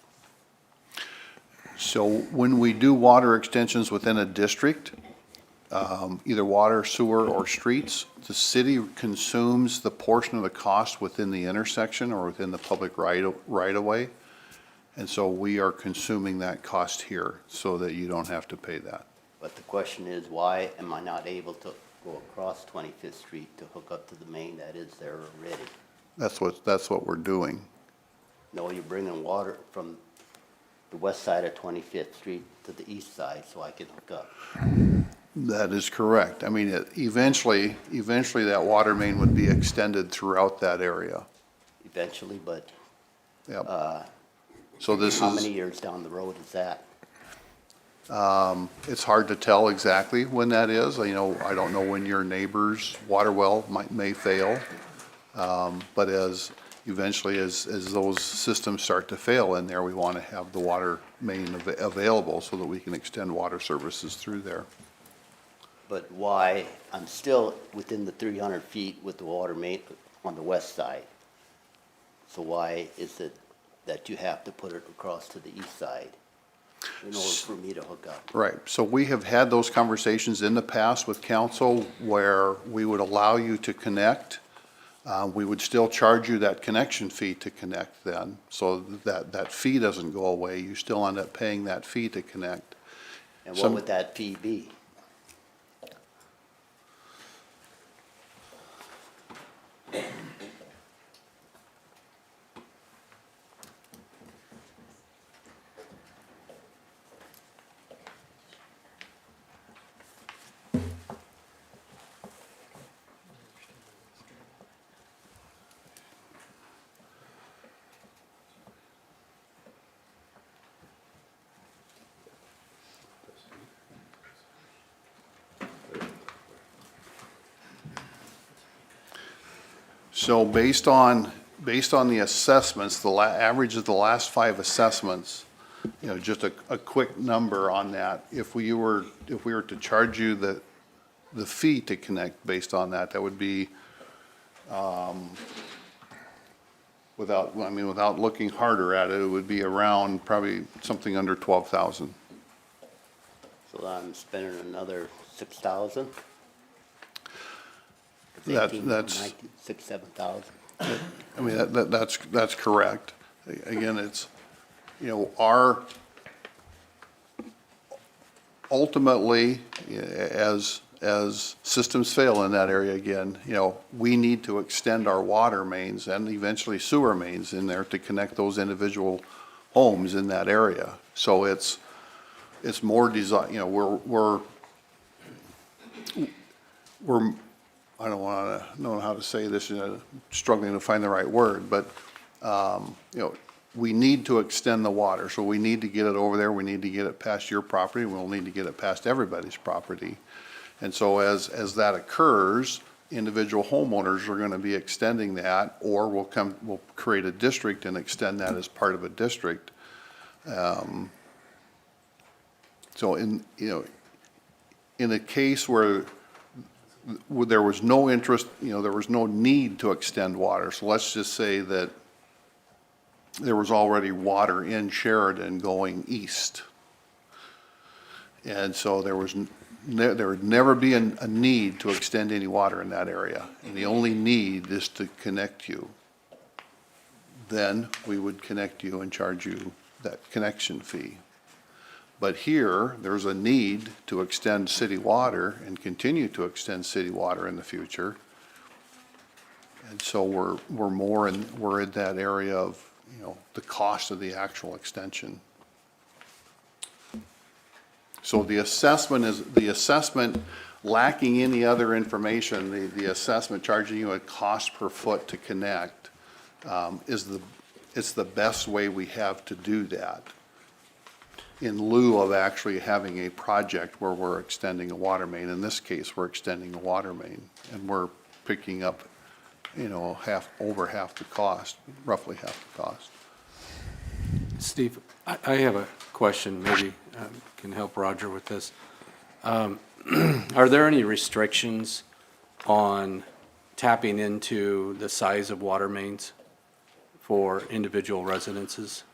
Speaker 17: So when we do water extensions within a district, either water, sewer, or streets, the city consumes the portion of the cost within the intersection or within the public right-of-way. And so we are consuming that cost here so that you don't have to pay that.
Speaker 18: But the question is, why am I not able to go across 25th Street to hook up to the main that is there already.
Speaker 17: That's what we're doing.
Speaker 18: No, you're bringing water from the west side of 25th Street to the east side so I can hook up.
Speaker 17: That is correct. I mean, eventually that water main would be extended throughout that area.
Speaker 18: Eventually, but
Speaker 17: Yep. So this
Speaker 18: how
Speaker 17: is,
Speaker 18: many years down the road is that?
Speaker 17: it's hard to tell exactly when that is. I don't know when your neighbor's water well may fail. But eventually as those systems start to fail in there, we want to have the water main available so that we can extend water services through there.
Speaker 18: But why, I'm still within the 300 feet with the water main on the west side. So why is it that you have to put it across to the east side in order for me to hook up?
Speaker 17: Right, so we have had those conversations in the past with council where we would allow you to connect. We would still charge you that connection fee to connect then, so that fee doesn't go away. You still end up paying that fee to connect.
Speaker 18: And what would that fee be?
Speaker 17: So based on the assessments, the average of the last 5 assessments, just a quick number on that, if we were to charge you the fee to connect based on that, that would be, without looking harder at it, it would be around probably something under 12,000.
Speaker 18: So I'm spending another 6,000?
Speaker 17: That's
Speaker 18: 6,000, 7,000.
Speaker 17: I mean, that's correct. Again, it's, ultimately, as systems fail in that area again, we need to extend our water mains and eventually sewer mains in there to connect those individual homes in that area. So it's more design, we're I don't want to know how to say this, struggling to find the right word, but, we need to extend the water, so we need to get it over there, we need to get it past your property, we'll need to get it past everybody's property. And so as that occurs, individual homeowners are going to be extending that, or we'll create a district and extend that as part of a district. So in a case where there was no interest, there was no need to extend water. So let's just say that there was already water in Sheridan going east. And so there would never be a need to extend any water in that area. And the only need is to connect you. Then we would connect you and charge you that connection fee. But here, there's a need to extend city water and continue to extend city water in the future. And so we're in that area of, the cost of the actual extension. So the assessment lacking any other information, the assessment charging you a cost per foot to connect, it's the best way we have to do that, in lieu of actually having a project where we're extending a water main. In this case, we're extending a water main, and we're picking up, over half the cost, roughly half the cost.
Speaker 12: Steve, I have a question, maybe can help Roger with this. Are there any restrictions on tapping into the size of water mains for individual residences?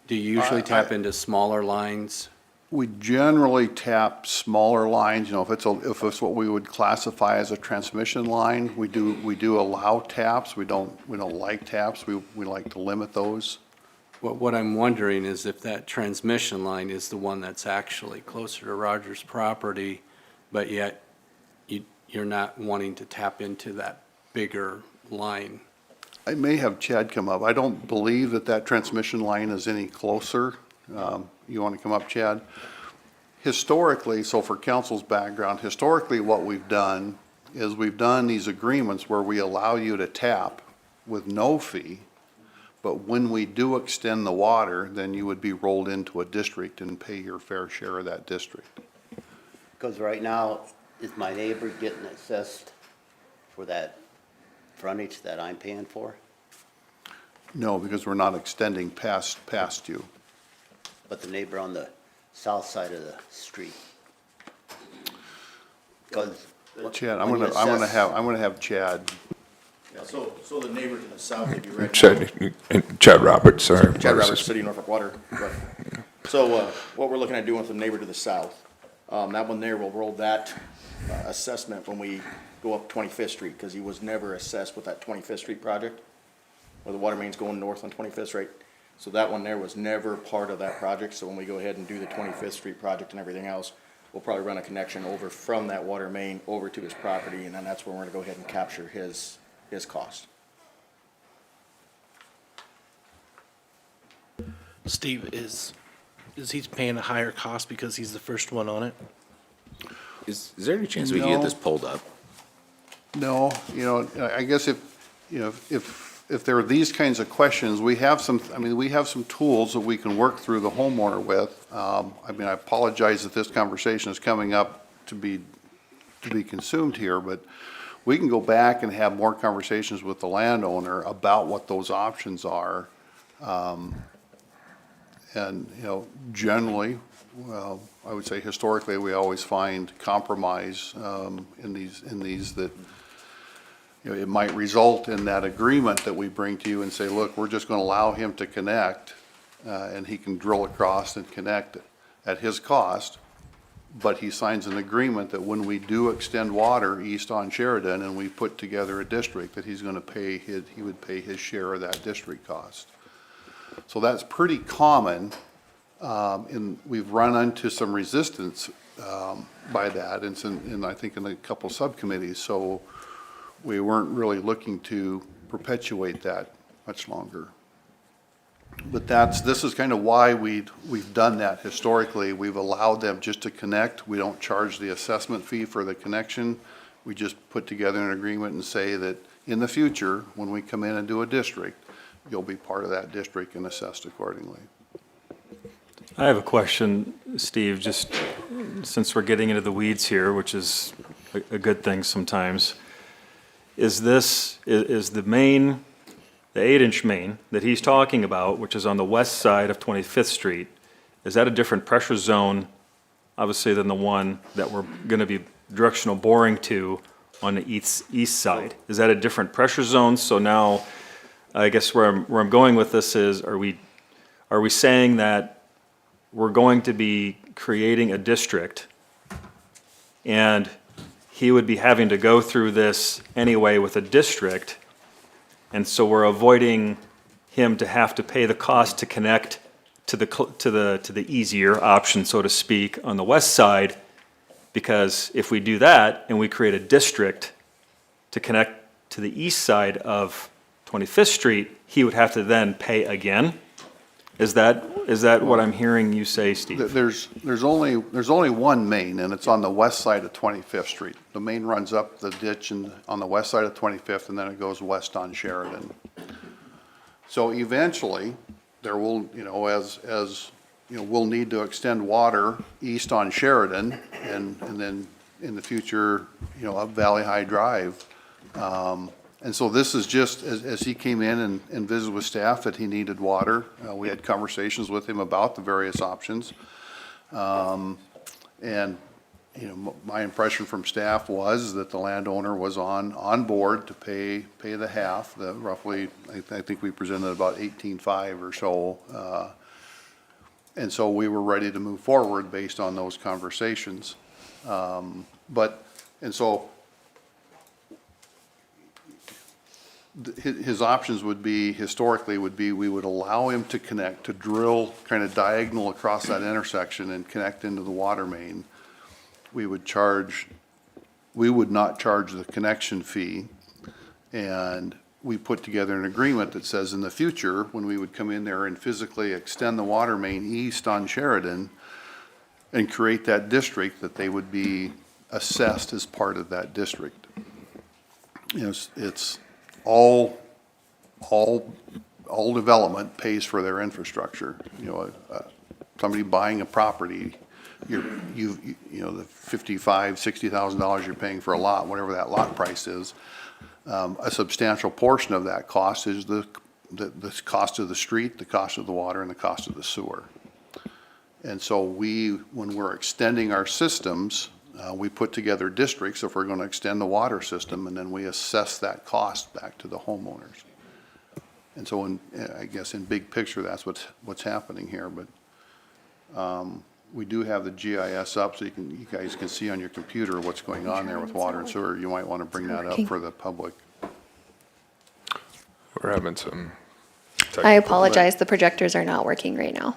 Speaker 12: Do you usually tap into smaller lines?
Speaker 17: We generally tap smaller lines, if it's what we would classify as a transmission line, we do allow taps. We don't like taps. We like to limit those.
Speaker 12: What I'm wondering is if that transmission line is the one that's actually closer to Roger's property, but yet you're not wanting to tap into that bigger line.
Speaker 17: I may have Chad come up. I don't believe that that transmission line is any closer. You want to come up, Chad? Historically, so for council's background, historically what we've done is we've done these agreements where we allow you to tap with no fee, but when we do extend the water, then you would be rolled into a district and pay your fair share of that district.
Speaker 18: Because right now, is my neighbor getting assessed for that frontage that I'm paying for?
Speaker 17: No, because we're not extending past you.
Speaker 18: But the neighbor on the south side of the street? Because.
Speaker 17: Chad, I'm gonna have Chad.
Speaker 19: Yeah, so the neighbor to the south of you right now.
Speaker 1: Chad Roberts, sorry.
Speaker 19: Chad Roberts, City of Norfolk Water. So, what we're looking at doing with the neighbor to the south, that one there, we'll roll that assessment when we go up 25th Street, because he was never assessed with that 25th Street project, where the water main's going north on 25th Street. So that one there was never part of that project, so when we go ahead and do the 25th Street project and everything else, we'll probably run a connection over from that water main over to his property, and then that's where we're gonna go ahead and capture his cost.
Speaker 4: Steve, is he paying a higher cost because he's the first one on it?
Speaker 10: Is there any chance we can get this pulled up?
Speaker 17: No, I guess if there are these kinds of questions, we have some tools that we can work through the homeowner with. I apologize that this conversation is coming up to be consumed here, but we can go back and have more conversations with the landowner about what those options are. And, generally, well, I would say historically, we always find compromise in these that, it might result in that agreement that we bring to you and say, look, we're just going to allow him to connect, and he can drill across and connect at his cost, but he signs an agreement that when we do extend water east on Sheridan and we put together a district, that he's going to pay he would pay his share of that district cost. So that's pretty common, and we've run into some resistance by that, and I think in a couple subcommittees. So we weren't really looking to perpetuate that much longer. But this is kind of why we've done that historically. We've allowed them just to connect. We don't charge the assessment fee for the connection. We just put together an agreement and say that in the future, when we come in and do a district, you'll be part of that district and assessed accordingly.
Speaker 13: I have a question, Steve, just since we're getting into the weeds here, which is a good thing sometimes. Is the 8-inch main that he's talking about, which is on the west side of 25th Street, is that a different pressure zone, obviously, than the one that we're going to be directional boring to on the east side? Is that a different pressure zone? So now, I guess where I'm going with this is, are we saying that we're going to be creating a district, and he would be having to go through this anyway with a district, and so we're avoiding him to have to pay the cost to connect to the easier option, so to speak, on the west side, because if we do that and we create a district to connect to the east side of 25th Street, he would have to then pay again? Is that what I'm hearing you say, Steve?
Speaker 17: There's only one main, and it's on the west side of 25th Street. The main runs up the ditch and on the west side of 25th, and then it goes west on Sheridan. So eventually, there will, as we'll need to extend water east on Sheridan, and then in the future, up Valley High Drive. And so this is just, as he came in and visited with staff that he needed water, we had conversations with him about the various options. And, my impression from staff was that the landowner was on board to pay the half, the roughly, I think we presented about 18.5 or so. And so we were ready to move forward based on those conversations. His options historically would be, we would allow him to connect, to drill kind of diagonal across that intersection and connect into the water main. We would charge we would not charge the connection fee. And we put together an agreement that says in the future, when we would come in there and physically extend the water main east on Sheridan and create that district, that they would be assessed as part of that district. You know, it's all development pays for their infrastructure. You know, somebody buying a property, you know, the $55,000-$60,000 you're paying for a lot, whatever that lot price is, a substantial portion of that cost is the cost of the street, the cost of the water, and the cost of the sewer. And so when we're extending our systems, we put together districts if we're going to extend the water system, and then we assess that cost back to the homeowners. And so I guess in big picture, that's what's happening here. But we do have the GIS up, so you guys can see on your computer what's going on there with water and sewer. You might want to bring that up for the public.
Speaker 1: We're having some.
Speaker 2: I apologize, the projectors are not working right now.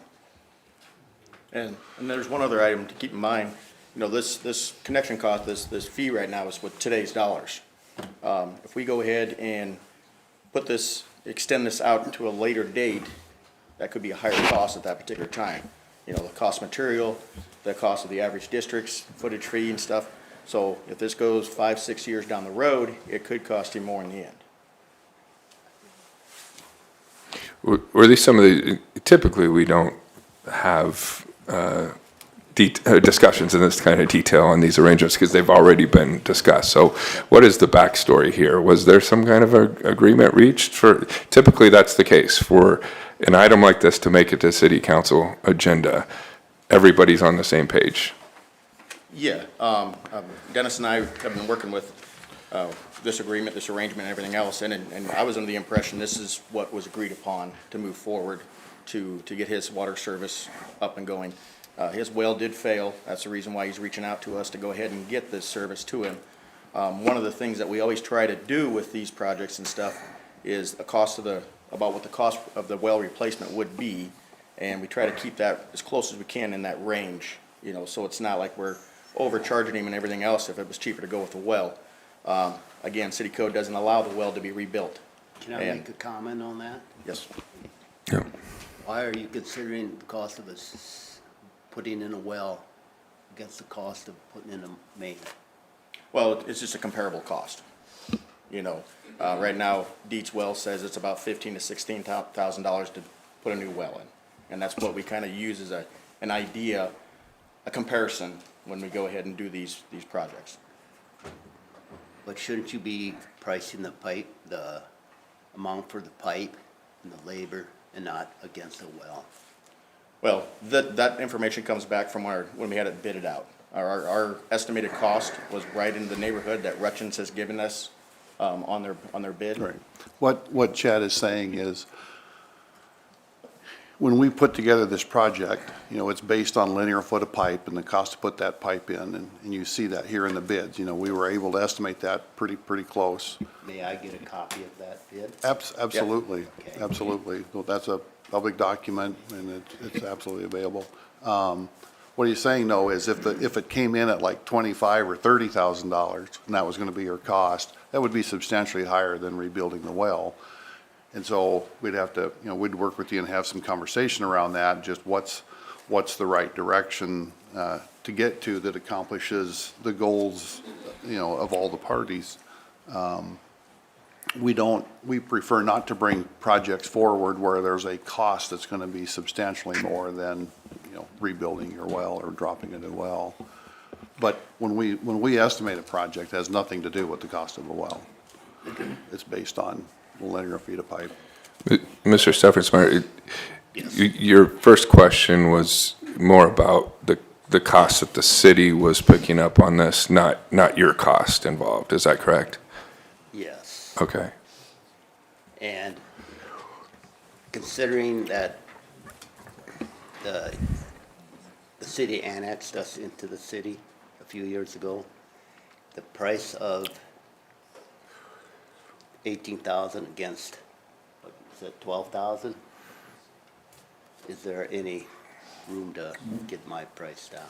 Speaker 19: And there's one other item to keep in mind. You know, this connection cost, this fee right now is with today's dollars. If we go ahead and extend this out to a later date, that could be a higher cost at that particular time. You know, the cost of material, the cost of the average district's footage fee and stuff. So if this goes 5-6 years down the road, it could cost you more in the end.
Speaker 1: Or at least some of the, typically we don't have discussions in this kind of detail on these arrangements because they've already been discussed. So what is the backstory here? Was there some kind of agreement reached for, typically that's the case for an item like this to make it to city council agenda, everybody's on the same page.
Speaker 19: Yeah, Dennis and I have been working with this agreement, this arrangement, and everything else, and I was under the impression this is what was agreed upon to move forward to get his water service up and going. His well did fail. That's the reason why he's reaching out to us to go ahead and get this service to him. One of the things that we always try to do with these projects and stuff is about what the cost of the well replacement would be, and we try to keep that as close as we can in that range, you know, so it's not like we're overcharging him and everything else if it was cheaper to go with the well. Again, city code doesn't allow the well to be rebuilt.
Speaker 18: Can I make a comment on that?
Speaker 19: Yes.
Speaker 1: Yeah.
Speaker 18: Why are you considering the cost of putting in a well against the cost of putting in a main?
Speaker 19: Well, it's just a comparable cost. You know, right now, Dietz Well says it's about $15,000 to $16,000 to put a new well in. And that's what we kind of use as an idea, a comparison when we go ahead and do these projects.
Speaker 18: But shouldn't you be pricing the pipe, the amount for the pipe and the labor, and not against a well?
Speaker 19: Well, that information comes back from when we had it bidded out. Our estimated cost was right in the neighborhood that Rutchins has given us on their bid.
Speaker 17: Right. What Chad is saying is, when we put together this project, you know, it's based on linear foot of pipe and the cost to put that pipe in, and you see that here in the bids. You know, we were able to estimate that pretty close.
Speaker 18: May I get a copy of that bid?
Speaker 17: Absolutely,
Speaker 18: Okay.
Speaker 17: absolutely. Well, that's a public document, and it's absolutely available. What he's saying, though, is if it came in at like $25,000 or $30,000, and that was going to be your cost, that would be substantially higher than rebuilding the well. And so we'd have to, you know, we'd work with you and have some conversation around that, just what's the right direction to get to that accomplishes the goals, you know, of all the parties. We prefer not to bring projects forward where there's a cost that's going to be substantially more than, you know, rebuilding your well or dropping a new well. But when we estimate a project, it has nothing to do with the cost of a well. It's based on linear feet of pipe.
Speaker 1: Mr. Steffensmeyer, your first question was more about the cost that the city was picking up on this, not your cost involved. Is that correct?
Speaker 18: Yes.
Speaker 1: Okay.
Speaker 18: And considering that the city annexed us into the city a few years ago, the price of $18,000 against, what is it, $12,000? Is there any room to get my price down?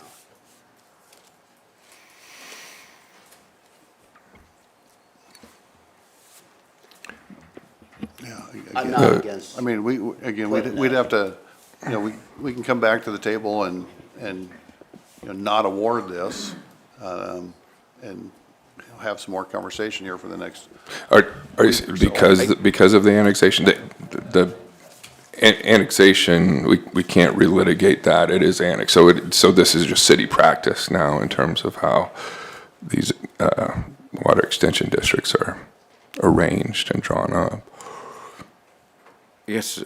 Speaker 18: I'm not against.
Speaker 17: I mean, again, we'd have to, we can come back to the table and not award this, and have some more conversation here for the next.
Speaker 1: Are you, because of the annexation, the annexation, we can't relitigate that, it is annexed. So this is just city practice now in terms of how these water extension districts are arranged and drawn up.
Speaker 10: I guess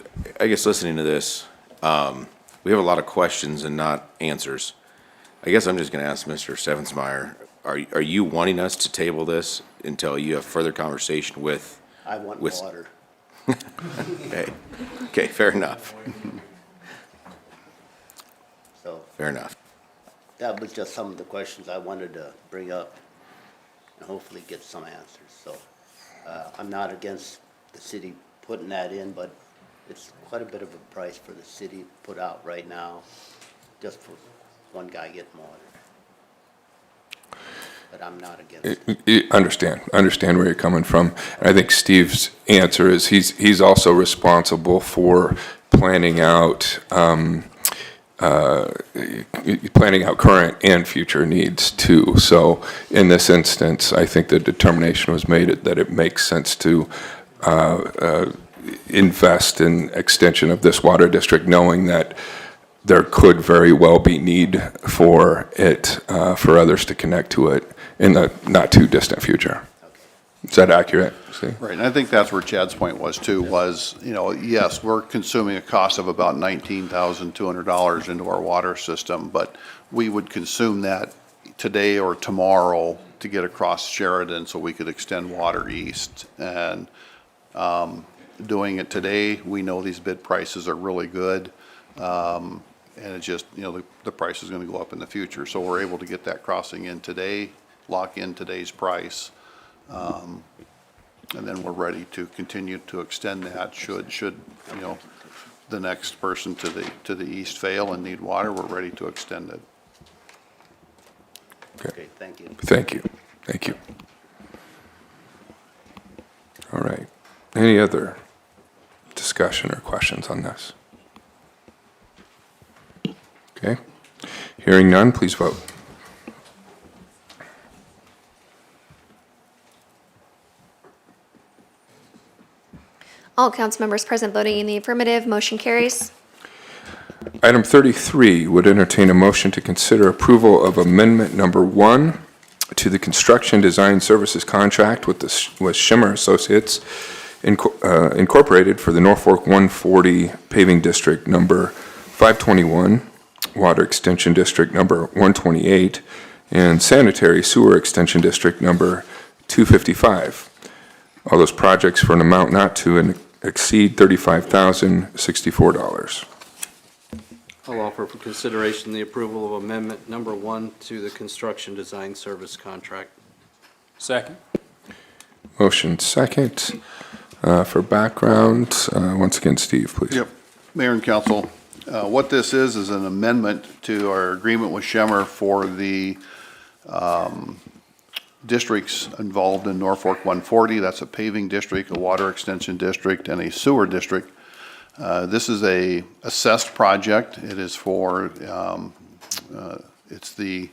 Speaker 10: listening to this, we have a lot of questions and not answers. I guess I'm just gonna ask Mr. Steffensmeyer, are you wanting us to table this until you have further conversation with?
Speaker 18: I want water.
Speaker 10: Okay, fair enough.
Speaker 18: So
Speaker 10: Fair enough.
Speaker 18: that was just some of the questions I wanted to bring up and hopefully get some answers. So I'm not against the city putting that in, but it's quite a bit of a price for the city to put out right now, just for one guy getting water. But I'm not against it.
Speaker 1: Understand where you're coming from. And I think Steve's answer is he's also responsible for planning out current and future needs too. So in this instance, I think the determination was made that it makes sense to invest in extension of this water district, knowing that there could very well be need for it, for others to connect to it in the not too distant future. Is that accurate, Steve?
Speaker 17: Right, and I think that's where Chad's point was too, was, yes, we're consuming a cost of about $19,200 into our water system, but we would consume that today or tomorrow to get across Sheridan so we could extend water east. And doing it today, we know these bid prices are really good. And it's just, the price is gonna go up in the future. So we're able to get that crossing in today, lock in today's price. And then we're ready to continue to extend that should, the next person to the east fail and need water, we're ready to extend it.
Speaker 18: Okay, thank you.
Speaker 1: Thank you. All right. Any other discussion or questions on this? Okay. Hearing none, please vote.
Speaker 2: All council members present voting in the affirmative, motion carries.
Speaker 1: Item 33 would entertain a motion to consider approval of amendment number 1 to the construction design services contract with Shimmer Associates Incorporated for the Norfolk 140 paving district number 521, water extension district number 128, and sanitary sewer extension district number 255. All those projects for an amount not to exceed $35,064.
Speaker 12: I'll offer for consideration the approval of amendment number 1 to the construction design service contract.
Speaker 13: Second.
Speaker 1: Motion second. For background, once again, Steve, please.
Speaker 17: Yep. Mayor and council, what this is an amendment to our agreement with Shemmer for the districts involved in Norfolk 140. That's a paving district, a water extension district, and a sewer district. This is a assessed project. It is for, it's the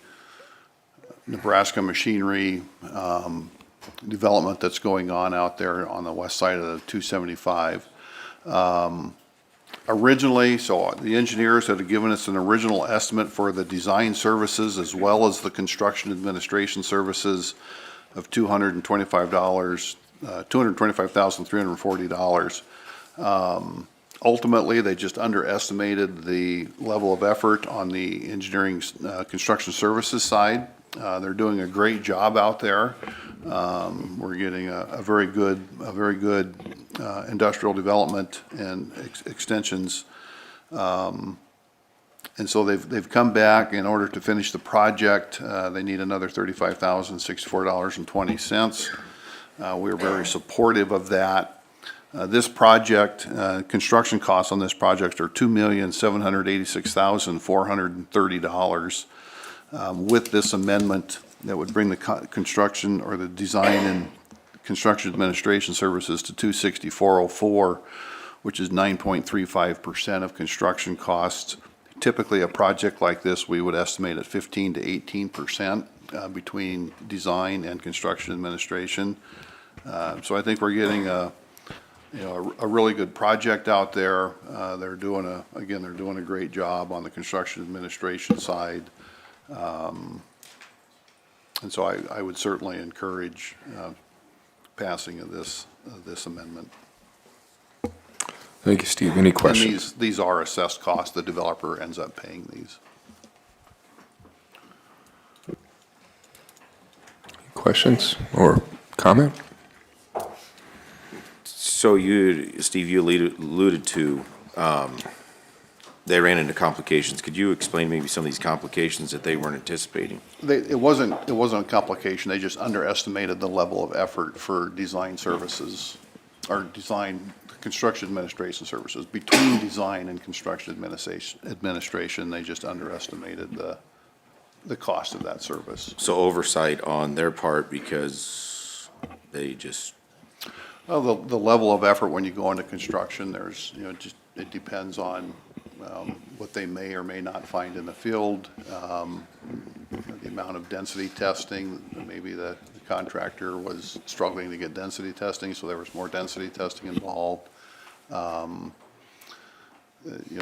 Speaker 17: Nebraska machinery development that's going on out there on the west side of the 275. Originally, so the engineers had given us an original estimate for the design services as well as the construction administration services of $225,340. Ultimately, they just underestimated the level of effort on the engineering construction services side. They're doing a great job out there. We're getting a very good industrial development and extensions. And so they've come back in order to finish the project. They need another $35,064.20. We're very supportive of that. This project, construction costs on this project are $2,786,430. With this amendment, that would bring the construction or the design and construction administration services to 26404, which is 9.35% of construction costs. Typically, a project like this, we would estimate at 15 to 18% between design and construction administration. So I think we're getting a really good project out there. They're doing a great job on the construction administration side. And so I would certainly encourage passing of this amendment.
Speaker 1: Thank you, Steve. Any
Speaker 17: And
Speaker 1: questions?
Speaker 17: these are assessed costs. The developer ends up paying these.
Speaker 1: Questions or comment?
Speaker 10: So Steve, you alluded to, they ran into complications. Could you explain maybe some of these complications that they weren't anticipating?
Speaker 17: It wasn't a complication. They just underestimated the level of effort for design services or construction administration services. Between design and construction administration, they just underestimated the cost of that service.
Speaker 10: So oversight on their part because they just,
Speaker 17: Well, the level of effort when you go into construction, there's, it depends on what they may or may not find in the field, the amount of density testing. Maybe the contractor was struggling to get density testing, so there was more density testing involved.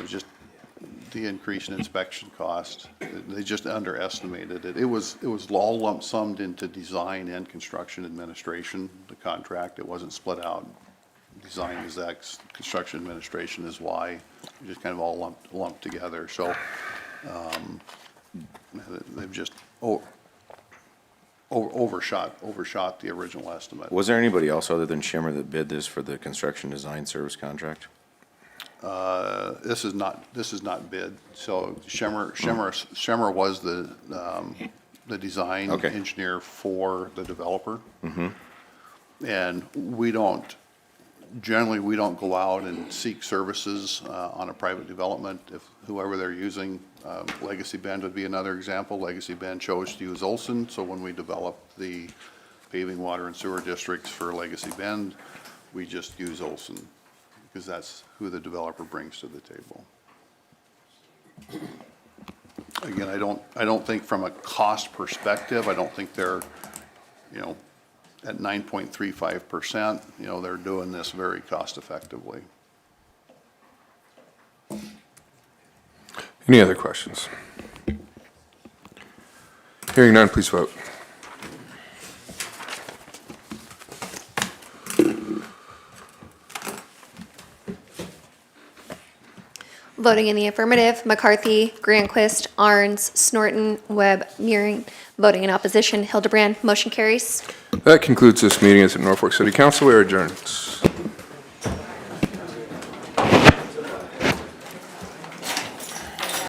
Speaker 17: Just the increase in inspection cost. They just underestimated it. It was all lump summed into design and construction administration, the contract. It wasn't split out. Design is X, construction administration is Y, just kind of all lumped together. So they've just overshot the original estimate.
Speaker 10: was there anybody else other than Shimmer that bid this for the construction design service contract?
Speaker 17: This is not bid. So Shimmer was the design engineer for the developer. And generally, we don't go out and seek services on a private development. If whoever they're using, Legacy Bend would be another example. Legacy Bend chose to use Olson, so when we developed the paving, water, and sewer districts for Legacy Bend, we just use Olson because that's who the developer brings to the table. Again, I don't think from a cost perspective, I don't think they're, at 9.35%, they're doing this very cost effectively.
Speaker 1: Any other questions? Hearing none, please vote.
Speaker 2: Voting in the affirmative, McCarthy, Grandquist, Arns, Snorton, Webb, Muring. Voting in opposition, Hildebrand. Motion carries.
Speaker 1: That concludes this meeting as the Norfolk City Council. We are adjourned.